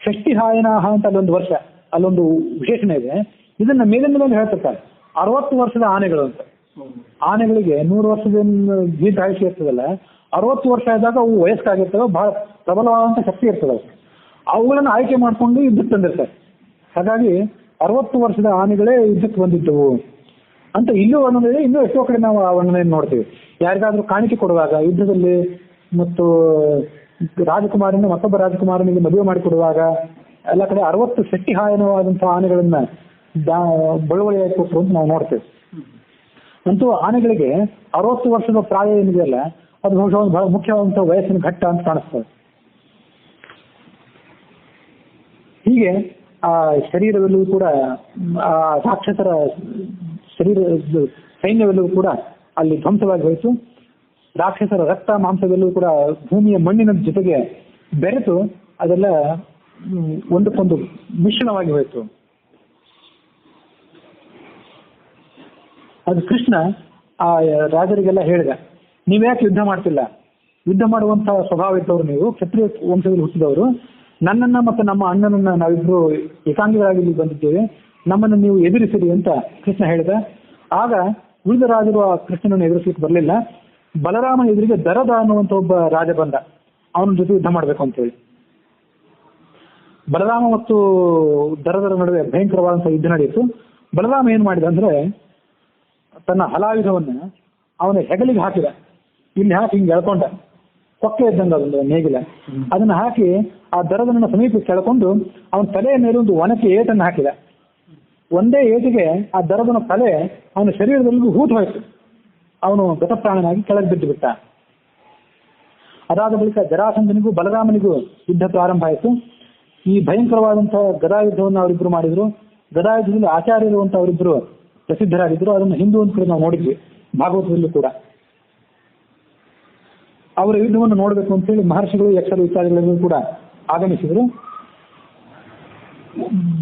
A: ಷಷ್ಟಿಹಾಯನಾಹ ಅಂತ ಅಲ್ಲೊಂದು ವರ್ಷ, ಅಲ್ಲೊಂದು ವಿಶೇಷಣ ಇದೆ. ಇದನ್ನ ಮೇಲಿನ ಮೇಲೆ ಹೇಳ್ತಿರ್ತಾರೆ 60 ವರ್ಷದ ಆನೆಗಳು ಅಂತ. ಆನೆಗಳಿಗೆ 100 ವರ್ಷದ ಜೀತ ಆಯುಷ್ಯ ಇರ್ತದಲ್ಲ, 60 ವರ್ಷ ಆದಾಗ ಅವು ವಯಸ್ಕಾಗಿರ್ತವೆ, ಬಹಳ ಪ್ರಬಲವಾದಂಥ ಶಕ್ತಿ ಇರ್ತದೆ. ಅವುಗಳನ್ನು ಆಯ್ಕೆ ಮಾಡಿಕೊಂಡು ಯುದ್ಧಕ್ಕೆ ತಂದಿರ್ತಾರೆ. ಹಾಗಾಗಿ 60 ವರ್ಷದ ಆನೆಗಳೇ ಯುದ್ಧಕ್ಕೆ ಬಂದಿದ್ದವು ಅಂತ ಇಲ್ಲೂ ವರ್ಣನೆ ಇದೆ. ಇನ್ನೂ ಎಷ್ಟೋ ಕಡೆ ನಾವು ಆ ವರ್ಣನೆಯನ್ನು ನೋಡ್ತೀವಿ. ಯಾರಿಗಾದ್ರೂ ಕಾಣಿಕೆ ಕೊಡುವಾಗ ಯುದ್ಧದಲ್ಲಿ ಮತ್ತು ರಾಜಕುಮಾರನ ಮತ್ತೊಬ್ಬ ರಾಜಕುಮಾರನಿಗೆ ಮದುವೆ ಮಾಡಿಕೊಡುವಾಗ ಎಲ್ಲ ಕಡೆ 60 ಷಷ್ಟಿಹಾಯನವಾದಂತಹ ಆನೆಗಳನ್ನ ಬಳುವಳಿಯಾಗಿ ಕೊಟ್ಟರು ಅಂತ ನಾವು ನೋಡ್ತೇವೆ. ಅಂತೂ ಆನೆಗಳಿಗೆ 60 ವರ್ಷದ ಪ್ರಾಯ ಏನಿದೆಯಲ್ಲ ಅದು ಬಹುಶಃ ಒಂದು ಬಹಳ ಮುಖ್ಯವಾದಂಥ ವಯಸ್ಸಿನ ಘಟ್ಟ ಅಂತ ಕಾಣಿಸ್ತದೆ. ಹೀಗೆ ಆ ಶರೀರವೆಲ್ಲವೂ ಕೂಡ ಆ ರಾಕ್ಷಸರ ಸೈನ್ಯವೆಲ್ಲವೂ ಕೂಡ ಅಲ್ಲಿ ಧ್ವಂಸವಾಗಿ ಹೋಯಿತು. ರಾಕ್ಷಸರ ರಕ್ತ ಮಾಂಸವೆಲ್ಲವೂ ಕೂಡ ಭೂಮಿಯ ಮಣ್ಣಿನ ಜೊತೆಗೆ ಬೆರೆತು ಅದೆಲ್ಲ ಒಂದಕ್ಕೊಂದು ಮಿಶ್ರಣವಾಗಿ ಹೋಯಿತು. ಅದು ಕೃಷ್ಣ ಆ ರಾಜರಿಗೆಲ್ಲ ಹೇಳಿದ, ನೀವ್ಯಾಕೆ ಯುದ್ಧ ಮಾಡ್ತಿಲ್ಲ? ಯುದ್ಧ ಮಾಡುವಂತಹ ಸ್ವಭಾವ ಇದ್ದವರು ನೀವು, ಕ್ಷತ್ರಿಯ ವಂಶದಲ್ಲಿ ಹುಟ್ಟಿದವರು. ನನ್ನನ್ನ ಮತ್ತು ನಮ್ಮ ಅಣ್ಣನನ್ನ ನಾವಿಬ್ರು ಏಕಾಂಗಿಗಳಾಗಿ ಇಲ್ಲಿ ಬಂದಿದ್ದೇವೆ, ನಮ್ಮನ್ನು ನೀವು ಎದುರಿಸಿರಿ ಅಂತ ಕೃಷ್ಣ ಹೇಳಿದ. ಆಗ ಉಳಿದ ರಾಜರು ಆ ಕೃಷ್ಣನನ್ನು ಎದುರಿಸಲಿಕ್ಕೆ ಬರಲಿಲ್ಲ. ಬಲರಾಮನ ಎದುರಿಗೆ ದರದ ಅನ್ನುವಂಥ ಒಬ್ಬ ರಾಜ ಬಂದ, ಅವನ ಜೊತೆ ಯುದ್ಧ ಮಾಡಬೇಕು ಅಂತೇಳಿ. ಬಲರಾಮ ಮತ್ತು ದರದರ ನಡುವೆ ಭಯಂಕರವಾದಂಥ ಯುದ್ಧ ನಡೆಯಿತು. ಬಲರಾಮ ಏನ್ ಮಾಡಿದ ಅಂದ್ರೆ ತನ್ನ ಹಲಾಯುಧವನ್ನ ಅವನ ಹೆಗಲಿಗೆ ಹಾಕಿದ. ಇಲ್ಲಿ ಹಾಕಿ ಹಿಂಗೆ ಎಳ್ಕೊಂಡ, ಕೊಕ್ಕೆ ಇದ್ದಂಗ ಅದೊಂದು ನೇಗಿಲ, ಅದನ್ನ ಹಾಕಿ ಆ ದರದನ್ನ ಸಮೀಪಕ್ಕೆ ಎಳ್ಕೊಂಡು ಅವನ ತಲೆಯ ಮೇಲೆ ಒಂದು ಒನಕೆ ಏಟನ್ನು ಹಾಕಿದ. ಒಂದೇ ಏಟಿಗೆ ಆ ದರದನ ತಲೆ ಅವನ ಶರೀರದಲ್ಲಿಗೂ ಹೂತು ಹೋಯಿತು. ಅವನು ಗತಪ್ರಾಣನಾಗಿ ಕೆಳಗೆ ಬಿದ್ದು ಬಿಟ್ಟ. ಅದಾದ ಬಳಿಕ ಜರಾಸಂಧನಿಗೂ ಬಲರಾಮನಿಗೂ ಯುದ್ಧ ಪ್ರಾರಂಭ ಆಯಿತು. ಈ ಭಯಂಕರವಾದಂತಹ ಗದಾಯುದ್ಧವನ್ನು ಅವರಿಬ್ಬರು ಮಾಡಿದ್ರು. ಗದಾಯುದ್ಧದಲ್ಲಿ ಆಚಾರ್ಯರು ಅಂತ ಅವರಿಬ್ಬರು ಪ್ರಸಿದ್ಧರಾಗಿದ್ದರು. ಅದನ್ನು ಹಿಂದೂ ಅಂತ ಕಡೆ ನಾವು ನೋಡಿದ್ವಿ ಭಾಗವತದಲ್ಲೂ ಕೂಡ. ಅವರ ಯುದ್ಧವನ್ನು ನೋಡಬೇಕು ಅಂತೇಳಿ ಮಹರ್ಷಿಗಳು, ಯಕ್ಷರು ಇತ್ಯಾದಿಗಳಿಗೂ ಕೂಡ ಆಗಮಿಸಿದರು.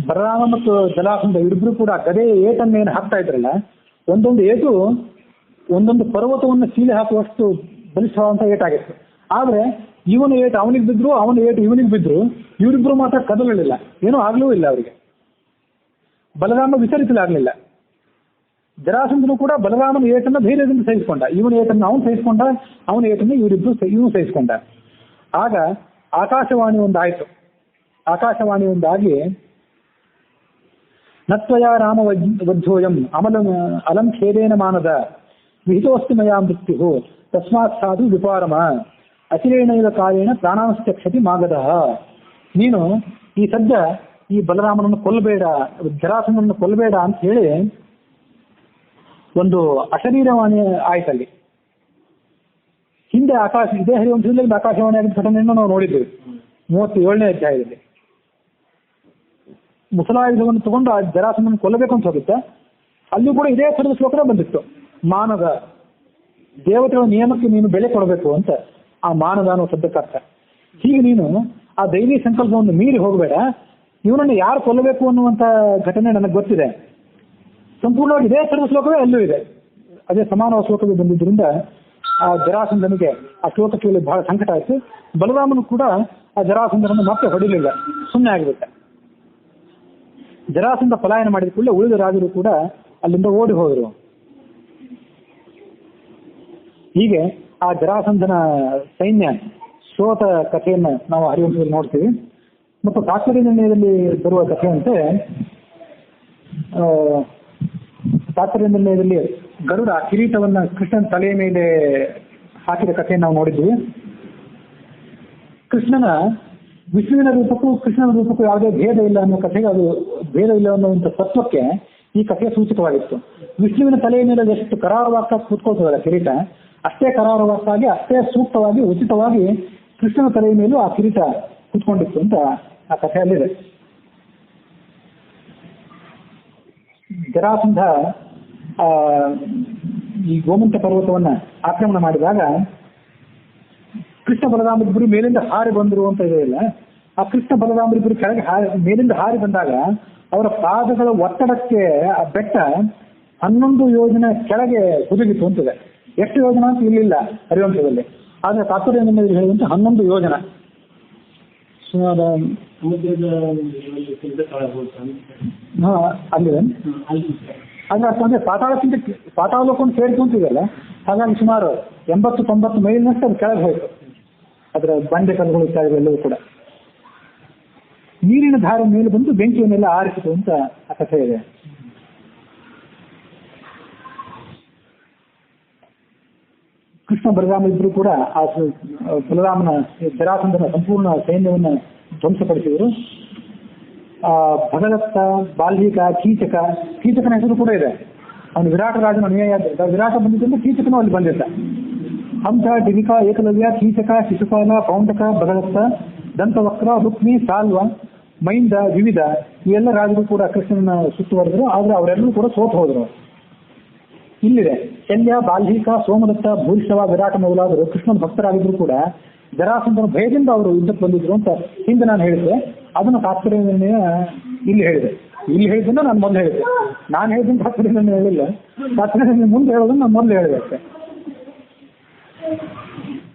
A: ಬಲರಾಮ ಮತ್ತು ಜಲಾಸಂಧ ಇವರಿಬ್ರು ಕೂಡ ಗದೆಯ ಏಟನ್ನೇನು ಹಾಕ್ತಾ ಇದ್ರಲ್ಲ, ಒಂದೊಂದು ಏಟು ಒಂದೊಂದು ಪರ್ವತವನ್ನು ಸೀಲೆ ಹಾಕುವಷ್ಟು ಬಲಿಷ್ಠವಾದಂಥ ಏಟಾಗಿತ್ತು. ಆದ್ರೆ ಇವನು ಏಟು ಅವನಿಗೆ ಬಿದ್ರು, ಅವನ ಏಟು ಇವನಿಗೆ ಬಿದ್ರು, ಇವರಿಬ್ರು ಮಾತ್ರ ಕದಲಲಿಲ್ಲ, ಏನೂ ಆಗ್ಲೂ ಇಲ್ಲ ಅವರಿಗೆ. ಬಲರಾಮ ವಿಚಲಿತಲಾಗಲಿಲ್ಲ. ಜರಾಸಂಧನು ಕೂಡ ಬಲರಾಮನ ಏಟನ್ನು ಧೈರ್ಯದಿಂದ ಸಹಿಸಿಕೊಂಡ. ಇವನ ಏಟನ್ನು ಅವನು ಸಹಿಸಿಕೊಂಡ, ಅವನ ಏಟನ್ನು ಇವನು ಸಹಿಸಿಕೊಂಡ. ಆಗ ಆಕಾಶವಾಣಿ ಒಂದಾಯಿತು. ಆಕಾಶವಾಣಿ ಒಂದಾಗಿ ನತ್ವಯ ರಾಮ ವಧ್ಯೋಯಂ ಅಲಂ ಖೇದೇನ ಮಾನದ ವಿಹಿತೋಸ್ತಿ ಮಯಾ ಮೃತ್ಯು ತಸ್ಮಾತ್ ಸಾಧು ವಿಪಾರಮ ಅಚಿರೇಣೈವ ಕಾಲೇನ ಪ್ರಾಣಾಂಶ್ಚಕ್ಷತಿ ಮಾಗದ. ನೀನು ಈ ಸದ್ಯ ಈ ಬಲರಾಮನನ್ನು ಕೊಲ್ಲಬೇಡ, ಜರಾಸಂಧನನ್ನು ಕೊಲ್ಲಬೇಡ ಅಂತ ಹೇಳಿ ಒಂದು ಅಶರೀರವಾಣಿ ಆಯ್ತಲ್ಲಿ. ಹಿಂದೆ ಇದೇ ಹರಿವಂಶದಲ್ಲಿ ಆಕಾಶವಾಣಿ ಆಗಿದ್ದ ಘಟನೆಯನ್ನು ನಾವು ನೋಡಿದ್ದೇವೆ 37ನೇ ಅಧ್ಯಾಯದಲ್ಲಿ. ಮುಸಲಾಯುಧವನ್ನು ತಗೊಂಡು ಆ ಜರಾಸಂಧನ ಕೊಲ್ಲಬೇಕು ಅಂತ ಹೋಗುತ್ತೆ. ಅಲ್ಲೂ ಕೂಡ ಇದೇ ಥರದ ಶ್ಲೋಕನೇ ಬಂದಿತ್ತು. ಮಾನದ ದೇವತೆಗಳ ನಿಯಮಕ್ಕೆ ನೀನು ಬೆಲೆ ಕೊಡಬೇಕು ಅಂತ, ಆ ಮಾನದ ಅನ್ನೋ ಶಬ್ದಕ್ಕರ್ಥ. ಹೀಗೆ ನೀನು ಆ ದೈವಿ ಸಂಕಲ್ಪವನ್ನು ಮೀರಿ ಹೋಗಬೇಡ, ಇವನನ್ನು ಯಾರು ಕೊಲ್ಲಬೇಕು ಅನ್ನುವಂಥ ಘಟನೆ ನನಗೆ ಗೊತ್ತಿದೆ. ಸಂಪೂರ್ಣವಾಗಿ ಇದೇ ಥರದ ಶ್ಲೋಕವೇ ಅಲ್ಲೂ ಇದೆ. ಅದೇ ಸಮಾನ ಶ್ಲೋಕವೇ ಬಂದಿದ್ದರಿಂದ ಆ ಜರಾಸಂಧನಿಗೆ ಆ ಶ್ಲೋಕ ಕೇಳಿ ಬಹಳ ಸಂಕಟ ಆಯಿತು. ಬಲರಾಮನು ಕೂಡ ಆ ಜರಾಸಂಧನನ್ನು ಮತ್ತೆ ಹೊಡಿಲಿಲ್ಲ, ಸುಮ್ಮನೆ ಆಗಿಬಿಟ್ಟ. ಜರಾಸಂಧ ಪಲಾಯನ ಮಾಡಿದ ಕೂಡಲೇ ಉಳಿದ ರಾಜರು ಕೂಡ ಅಲ್ಲಿಂದ ಓಡಿ ಹೋದರು. ಹೀಗೆ ಆ ಜರಾಸಂಧನ ಸೈನ್ಯ ಸೋತ ಕಥೆಯನ್ನು ನಾವು ಹರಿವಂಶದಲ್ಲಿ ನೋಡ್ತೀವಿ. ಮತ್ತು ತಾತ್ಪರ್ಯದಲ್ಲಿ ಬರುವ ಕಥೆಯಂತೆ ತಾತ್ಪರ್ಯದಲ್ಲಿ ಗರುಡ ಕಿರೀಟವನ್ನ ಕೃಷ್ಣನ ತಲೆಯ ಮೇಲೆ ಹಾಕಿದ ಕಥೆಯನ್ನು ನಾವು ನೋಡಿದ್ವಿ. ಕೃಷ್ಣನ ವಿಷ್ಣುವಿನ ರೂಪಕ್ಕೂ ಕೃಷ್ಣನ ರೂಪಕ್ಕೂ ಯಾವುದೇ ಭೇದ ಇಲ್ಲ ಅನ್ನೋ ಕಥೆಗೆ, ಅದು ಭೇದ ಇಲ್ಲ ಅನ್ನುವಂಥ ತತ್ವಕ್ಕೆ ಈ ಕಥೆ ಸೂಚಕವಾಗಿತ್ತು. ವಿಷ್ಣುವಿನ ತಲೆಯ ಮೇಲೆ ಎಷ್ಟು ಕರಾರವಾಗ್ತಾ ಕೂತ್ಕೊಳ್ತದಲ್ಲ ಕಿರೀಟ, ಅಷ್ಟೇ ಕರಾರವಾಗ್ತಾಗಿ ಅಷ್ಟೇ ಸೂಕ್ತವಾಗಿ ಉಚಿತವಾಗಿ ಕೃಷ್ಣನ ತಲೆಯ ಮೇಲೂ ಆ ಕಿರೀಟ ಕೂತ್ಕೊಂಡಿತ್ತು ಅಂತ ಆ ಕಥೆಯಲ್ಲಿದೆ. ಜರಾಸಂಧ ಈ ಗೋಮಂತ ಪರ್ವತವನ್ನ ಆಕ್ರಮಣ ಮಾಡಿದಾಗ ಕೃಷ್ಣ ಬಲರಾಮರಿಬ್ಬರು ಮೇಲಿಂದ ಹಾರಿ ಬಂದರು ಅಂತ ಇದೆಯಲ್ಲ, ಆ ಕೃಷ್ಣ ಬಲರಾಮರಿಬ್ಬರು ಕೆಳಗೆ ಮೇಲಿಂದ ಹಾರಿ ಬಂದಾಗ ಅವರ ಪಾದಗಳ ಒತ್ತಡಕ್ಕೆ ಆ ಬೆಟ್ಟ 11 ಯೋಜನೆ ಕೆಳಗೆ ಹುದುಗಿತು ಅಂತಿದೆ. ಎಷ್ಟು ಯೋಜನ ಅಂತ ಇಲ್ಲಿಲ್ಲ ಹರಿವಂಶದಲ್ಲಿ, ಆದರೆ ತಾತ್ಪರ್ಯ ಹೇಳುವಂತೆ 11 ಯೋಜನ. ಅಲ್ಲಿದೆ ಅಂದ್ರೆ ಅಷ್ಟೊಂದ್ರೆ ಪಾತಾಳಕ್ಕೊಂದು ಸೇರ್ಕೊಂತಿದೆಯಲ್ಲ, ಹಾಗಾಗಿ ಸುಮಾರು 80-90 ಮೈಲಿನಷ್ಟು ಅದು ಕೆಳಗೆ ಹೋಯಿತು. ಅದರ ಬಂಡೆ ಕಲ್ಲುಗಳು ಇತ್ಯಾದಿಗಳೆಲ್ಲವೂ ಕೂಡ ನೀರಿನ ಧಾರೆ ಮೇಲೆ ಬಂದು ಬೆಂಕಿಯನ್ನೆಲ್ಲ ಆರಿಸಿತು ಅಂತ ಆ ಕಥೆ ಇದೆ. ಕೃಷ್ಣ ಬಲರಾಮ ಇಬ್ಬರು ಕೂಡ ಆ ಬಲರಾಮನ ಜರಾಸಂಧನ ಸಂಪೂರ್ಣ ಸೈನ್ಯವನ್ನು ಧ್ವಂಸಪಡಿಸಿದರು. ಭಗದತ್ತ, ಬಾಲ್ಮೀಕ, ಕೀಚಕನ ಹೆಸರು ಕೂಡ ಇದೆ. ಅವನು ವಿರಾಟ ರಾಜನ ಅನುಯಾಯ. ವಿರಾಟ ಬಂದಿದ್ದರಿಂದ ಕೀಚಕನು ಅಲ್ಲಿ ಬಂದಿದ್ದ. ಹಂಸ, ಡಿವಿಕ, ಏಕಲವ್ಯ, ಕೀಚಕ, ಶಿಶುಪಾಲ, ಪೌಂಡಕ, ಭಗದತ್ತ, ದಂತವಕ್ರ, ರುಕ್ಮಿ, ಸಾಲ್ವ, ಮೈಂದ, ವಿವಿಧ ಈ ಎಲ್ಲ ರಾಜರು ಕೂಡ ಕೃಷ್ಣನ ಸುತ್ತುವರೆದರು. ಆದರೆ ಅವರೆಲ್ಲರೂ ಕೂಡ ಸೋತು ಹೋದರು. ಇಲ್ಲಿದೆ ಶಲ್ಯ, ಬಾಲ್ಮೀಕ, ಸೋಮದತ್ತ, ಭೂರಿಷ್ಠವ, ವಿರಾಟ ಮೊದಲಾದರು ಕೃಷ್ಣನ ಭಕ್ತರಾಗಿದ್ರು ಕೂಡ ಜರಾಸಂಧನ ಭಯದಿಂದ ಅವರು ಯುದ್ಧಕ್ಕೆ ಬಂದಿದ್ರು ಅಂತ ಹಿಂದೆ ನಾನು ಹೇಳಿದ್ದೆ. ಅದನ್ನು ತಾತ್ಪರ್ಯ ಇಲ್ಲಿ ಹೇಳಿದೆ. ಇಲ್ಲಿ ಹೇಳಿದ್ದನ್ನ ನಾನು ಮೊದಲು ಹೇಳಿದ್ದೆ. ನಾನು ಹೇಳಿದ್ದನ್ನು ತಾತ್ಪರ್ಯ ಹೇಳಿಲ್ಲ. ತಾತ್ಪರ್ಯ ಮುಂದೆ ಹೇಳೋದನ್ನು ನಾನು ಮೊದಲು ಹೇಳಿದೆ ಅಷ್ಟೇ.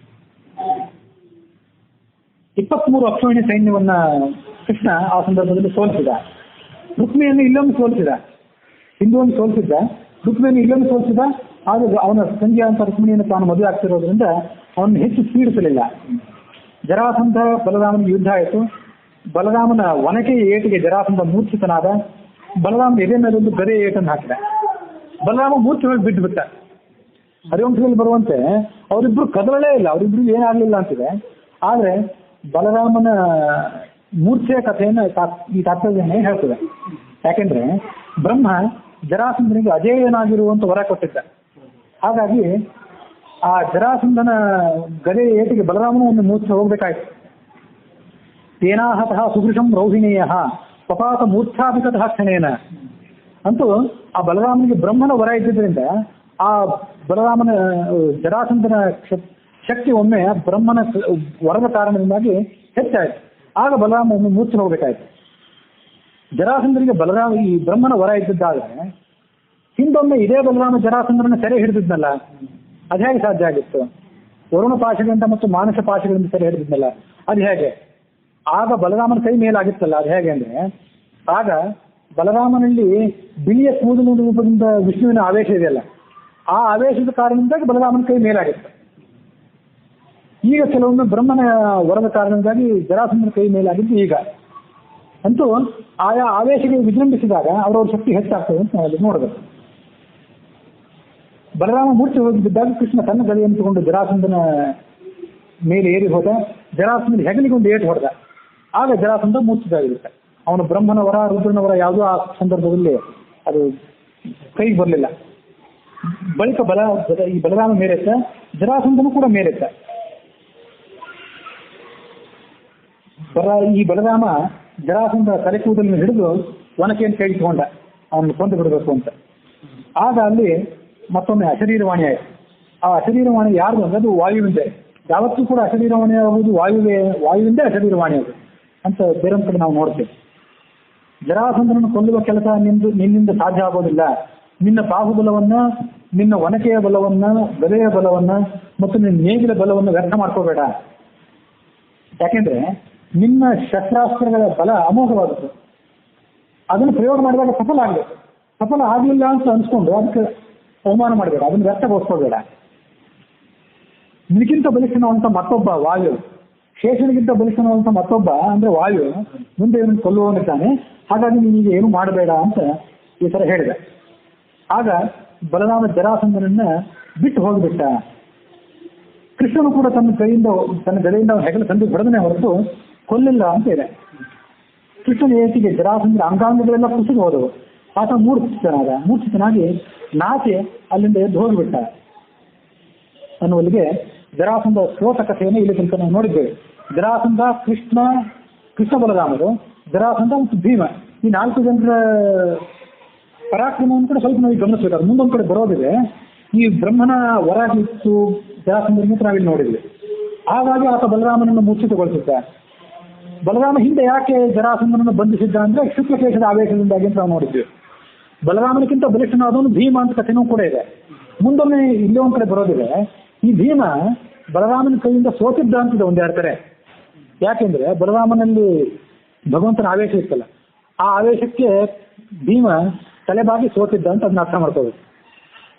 A: ಇಪ್ಪತ್ಮೂರು ಅಕ್ಷೋಹಿಣಿ ಸೈನ್ಯವನ್ನ ಕೃಷ್ಣ ಆ ಸಂದರ್ಭದಲ್ಲಿ ಸೋಲಿಸಿದ. ರುಕ್ಮಿಯನ್ನು ಇಲ್ಲೊಂದು ಸೋಲಿಸಿದ, ಹಿಂದೊಂದು ಸೋಲಿಸಿದ್ದ, ರುಕ್ಮಿಯನ್ನು ಇಲ್ಲೊಂದು ಸೋಲಿಸಿದ. ಆದ್ರೆ ಅವನ ಸಂಜೆ ಅಂತ ರುಕ್ಮಿಣಿಯನ್ನು ತಾನು ಮದುವೆ ಆಗ್ತಿರೋದ್ರಿಂದ ಅವನು ಹೆಚ್ಚು ಪೀಡಿಸಲಿಲ್ಲ. ಜರಾಸಂಧ ಬಲರಾಮನ ಯುದ್ಧ ಆಯಿತು. ಬಲರಾಮನ ಒನಕೆಯ ಏಟಿಗೆ ಜರಾಸಂಧ ಮೂರ್ಛಿತನಾದ. ಬಲರಾಮನ ಎದೆ ಮೇಲೊಂದು ಗದೆ ಏಟನ್ನು ಹಾಕಿದ. ಬಲರಾಮ ಮೂರ್ಛೆ ಹೋಗಿ ಬಿದ್ದು ಬಿಟ್ಟ. ಹರಿವಂಶದಲ್ಲಿ ಬರುವಂತೆ ಅವರಿಬ್ರು ಕದಲೇ ಇಲ್ಲ, ಅವರಿಬ್ರು ಏನಾಗಲಿಲ್ಲ ಅಂತಿದೆ. ಆದರೆ ಬಲರಾಮನ ಮೂರ್ಛೆಯ ಕಥೆಯನ್ನು ಈ ತಾತ್ಪರ್ಯನೇ ಹೇಳ್ತದೆ. ಯಾಕೆಂದ್ರೆ ಬ್ರಹ್ಮ ಜರಾಸಂಧನಿಗೆ ಅಜೇಯನಾಗಿರುವಂತ ವರ ಕೊಟ್ಟಿದ್ದ. ಹಾಗಾಗಿ ಆ ಜರಾಸಂಧನ ಗದೆ ಏಟಿಗೆ ಬಲರಾಮನು ಒಂದು ಮೂರ್ಛೆ ಹೋಗ್ಬೇಕಾಯ್ತು. ತೇನಾಹತಃ ಸುಭೃಶಂ ರೌಹಿಣೇಯ ಪಪಾತ ಮೂರ್ಛಾಭಿಕತಃ ಕ್ಷಣೇನ ಅಂತೂ ಆ ಬಲರಾಮನಿಗೆ ಬ್ರಹ್ಮನ ವರ ಇದ್ದಿದ್ದರಿಂದ ಆ ಬಲರಾಮನ ಜರಾಸಂಧನ ಶಕ್ತಿ ಒಮ್ಮೆ ಬ್ರಹ್ಮನ ವರದ ಕಾರಣದಿಂದಾಗಿ ಹೆಚ್ಚಾಯಿತು. ಆಗ ಬಲರಾಮ ಒಮ್ಮೆ ಮೂರ್ಛೆ ಹೋಗ್ಬೇಕಾಯ್ತು. ಜರಾಸಂಧನಿಗೆ ಈ ಬ್ರಹ್ಮನ ವರ ಇದ್ದಿದ್ದಾದ್ರೆ ಹಿಂದೊಮ್ಮೆ ಇದೇ ಬಲರಾಮ ಜರಾಸಂಧನ ಸೆರೆ ಹಿಡಿದಿದ್ನಲ್ಲ, ಅದು ಹೇಗೆ ಸಾಧ್ಯ ಆಗಿತ್ತು? ವರುಣ ಪಾಶಗಳಿಂದ ಮತ್ತು ಮಾನಸ ಪಾಶಗಳಿಂದ ಸೆರೆ ಹಿಡಿದಿದ್ನಲ್ಲ, ಅದು ಹೇಗೆ? ಆಗ ಬಲರಾಮನ ಕೈ ಮೇಲಾಗಿತ್ತಲ್ಲ, ಅದು ಹೇಗೆ ಅಂದ್ರೆ ಆಗ ಬಲರಾಮನಲ್ಲಿ ಬಿಳಿಯ ಕೂದಲು ರೂಪದಿಂದ ವಿಷ್ಣುವಿನ ಆವೇಶ ಇದೆಯಲ್ಲ, ಆ ಆವೇಶದ ಕಾರಣದಿಂದಾಗಿ ಬಲರಾಮನ ಕೈ ಮೇಲಾಗಿತ್ತು. ಈಗ ಕೆಲವೊಮ್ಮೆ ಬ್ರಹ್ಮನ ವರದ ಕಾರಣದಿಂದಾಗಿ ಜರಾಸಂಧನ ಕೈ ಮೇಲಾಗಿದ್ದು ಈಗ. ಅಂತೂ ಆಯಾ ಆವೇಶಗಳಿಗೆ ವಿಜೃಂಭಿಸಿದಾಗ ಅವರವ್ರ ಶಕ್ತಿ ಹೆಚ್ಚಾಗ್ತದೆ ಅಂತ ನಾವಲ್ಲಿ ನೋಡಬೇಕು. ಬಲರಾಮ ಮೂರ್ಛೆ ಹೋಗಿದ್ದಾಗ ಕೃಷ್ಣ ತನ್ನ ಗದೆಯನ್ನು ತಗೊಂಡು ಜರಾಸಂಧನ ಮೇಲೆ ಏರಿ ಹೋದ. ಜರಾಸಂಧನ ಹೆಗಲಿಗೊಂದು ಏಟು ಹೊಡೆದ. ಆಗ ಜರಾಸಂಧ ಮೂರ್ಛಿತವಾಗಿರುತ್ತೆ. ಅವನು ಬ್ರಹ್ಮನ ವರ ರುದ್ರನ ವರ ಯಾವುದೋ ಆ ಸಂದರ್ಭದಲ್ಲಿ ಅದು ಕೈಗೆ ಬರಲಿಲ್ಲ. ಬಳಿಕ ಈ ಬಲರಾಮ ಮೇಲೆತ್ತ, ಜರಾಸಂಧನು ಕೂಡ ಮೇಲೆತ್ತ. ಈ ಬಲರಾಮ ಜರಾಸಂಧ ತಲೆ ಕೂದಲನ್ನು ಹಿಡಿದು ಒನಕೆಯನ್ನು ಕೈಗೊಂಡ ಅವನು ಕೊಂದು ಬಿಡಬೇಕು ಅಂತ. ಆಗ ಅಲ್ಲಿ ಮತ್ತೊಮ್ಮೆ ಅಶರೀರವಾಣಿ ಆಯಿತು. ಆ ಅಶರೀರವಾಣಿ ಯಾರು ಅಂದ್ರೆ ಅದು ವಾಯುವಿಂದೆ. ಯಾವತ್ತೂ ಕೂಡ ಅಶರೀರವಾಣಿ ಆಗುವುದು ವಾಯುವಿಂದೇ ಅಶರೀರವಾಣಿ ಅದು ಅಂತ ಬೇರೊಂದು ಕಡೆ ನಾವು ನೋಡ್ತೇವೆ. ಜರಾಸಂಧನನ್ನು ಕೊಲ್ಲುವ ಕೆಲಸ ನಿನ್ನಿಂದ ಸಾಧ್ಯ ಆಗೋದಿಲ್ಲ. ನಿನ್ನ ಬಾಹುಬಲವನ್ನ, ನಿನ್ನ ಒನಕೆಯ ಬಲವನ್ನ, ಗದೆಯ ಬಲವನ್ನ ಮತ್ತು ನಿನ್ನ ನೇಗಿಲ ಬಲವನ್ನು ವ್ಯರ್ಥ ಮಾಡ್ಕೋಬೇಡ. ಯಾಕೆಂದ್ರೆ ನಿನ್ನ ಶಸ್ತ್ರಾಸ್ತ್ರಗಳ ಬಲ ಅಮೋಘವಾಗುತ್ತೆ. ಅದನ್ನು ಪ್ರಯೋಗ ಮಾಡಿದಾಗ ಸಫಲ ಆಗಬೇಕು. ಸಫಲ ಆಗಲಿಲ್ಲ ಅಂತ ಅನ್ಸ್ಕೊಂಡು ಅದಕ್ಕೆ ಅವಮಾನ ಮಾಡಬೇಡ, ಅದನ್ನು ವ್ಯರ್ಥಗೋಸ್ಕೋಬೇಡ. ನಿನಗಿಂತ ಬಲಿಷ್ಠನವಂತ ಮತ್ತೊಬ್ಬ ವಾಯು, ಶೇಷನಿಗಿಂತ ಬಲಿಷ್ಠನವಂತ ಮತ್ತೊಬ್ಬ ಅಂದ್ರೆ ವಾಯು ಮುಂದೆ ಇವನು ಕೊಲ್ಲುವವನಿದ್ದಾನೆ. ಹಾಗಾಗಿ ನೀನೀಗ ಏನು ಮಾಡಬೇಡ ಅಂತ ಈ ತರ ಹೇಳಿದ. ಆಗ ಬಲರಾಮ ಜರಾಸಂಧನನ್ನ ಬಿಟ್ಟು ಹೋಗಿಬಿಟ್ಟ. ಕೃಷ್ಣನು ಕೂಡ ತನ್ನ ಗದೆಯಿಂದ ಹೆಗಲ ತಂದು ಹೊಡೆದನೆ ಹೊರತು ಕೊಲ್ಲಿಲ್ಲ ಅಂತ ಇದೆ. ಕೃಷ್ಣನ ಏಟಿಗೆ ಜರಾಸಂಧನ ಅಂಗಾಂಗಗಳೆಲ್ಲ ಕುಸಿದು ಹೋದವು. ಆತ ಮೂರ್ಛಿತನಾಗಿ ನಾಚೆ ಅಲ್ಲಿಂದ ಎದ್ದು ಹೋಗಿಬಿಟ್ಟ ಅನ್ನುವಲ್ಲಿಗೆ ಜರಾಸಂಧ ಶ್ರೋತ ಕಥೆಯನ್ನು ಇಲ್ಲಿ ತನಕ ನಾವು ನೋಡಿದ್ದೇವೆ. ಜರಾಸಂಧ, ಕೃಷ್ಣ ಬಲರಾಮರು, ಜರಾಸಂಧ ಮತ್ತು ಭೀಮ, ಈ 4 ಜನರ ಪರಾಕ್ರಮವನ್ನು ಕೂಡ ಸ್ವಲ್ಪ ನಾವು ಗಮನಿಸಬೇಕಾದ್ರೆ ಮುಂದೊಂದು ಕಡೆ ಬರೋದಿದೆ. ಈ ಬ್ರಹ್ಮನ ವರ ಇತ್ತು ಜರಾಸಂಧನ ನಾವಿಲ್ಲಿ ನೋಡಿದ್ವಿ. ಹಾಗಾಗಿ ಆತ ಬಲರಾಮನನ್ನು ಮೂರ್ಛಿತಗೊಳಿಸಿದ್ದ. ಬಲರಾಮ ಹಿಂದೆ ಯಾಕೆ ಜರಾಸಂಧನನ್ನು ಬಂಧಿಸಿದ್ದ ಅಂದ್ರೆ ಶುಕ್ಲಕೇಶದ ಆವೇಶದಿಂದಾಗಿ ಅಂತ ನಾವು ನೋಡಿದ್ವಿ. ಬಲರಾಮನಿಗಿಂತ ಬಲಿಷ್ಠನಾದವನು ಭೀಮ ಅಂತ ಕಥೆನೂ ಕೂಡ ಇದೆ. ಮುಂದೊಮ್ಮೆ ಇಲ್ಲೇ ಒಂದ್ ಕಡೆ ಬರೋದಿದೆ. ಈ ಭೀಮ ಬಲರಾಮನ ಕೈಯಿಂದ ಸೋತಿದ್ದ ಅಂತಿದೆ ಒಂದೆರಡು ಕಡೆ. ಯಾಕೆಂದ್ರೆ ಬಲರಾಮನಲ್ಲಿ ಭಗವಂತನ ಆವೇಶ ಇತ್ತಲ್ಲ, ಆ ಆವೇಶಕ್ಕೆ ಭೀಮ ತಲೆಬಾಗಿ ಸೋತಿದ್ದ ಅಂತ ಅದನ್ನ ಅರ್ಥ ಮಾಡ್ಕೋಬೇಕು.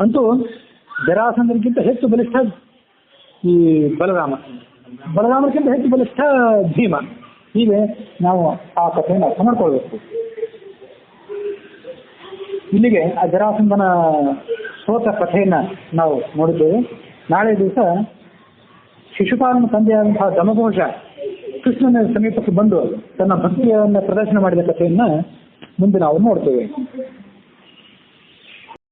A: ಅಂತೂ ಜರಾಸಂಧನಿಗಿಂತ ಹೆಚ್ಚು ಬಲಿಷ್ಠ ಈ ಬಲರಾಮನಿಗಿಂತ ಹೆಚ್ಚು ಬಲಿಷ್ಠ ಭೀಮ. ಹೀಗೆ ನಾವು ಆ ಕಥೆಯನ್ನು ಅರ್ಥ ಮಾಡ್ಕೊಳ್ಬೇಕು. ಇಲ್ಲಿಗೆ ಆ ಜರಾಸಂಧನ ಸೋತ ಕಥೆಯನ್ನ ನಾವು ನೋಡಿದ್ದೇವೆ. ನಾಳೆ ದಿವಸ ಶಿಶುಪಾಲನ ತಂದೆಯಾದಂತಹ ದಮಘೋಷ ಕೃಷ್ಣನ ಸಮೀಪಕ್ಕೆ ಬಂದು ತನ್ನ ಭಕ್ತಿಯನ್ನ ಪ್ರದರ್ಶನ ಮಾಡಿದ ಕಥೆಯನ್ನ ಮುಂದೆ ನಾವು ನೋಡ್ತೇವೆ.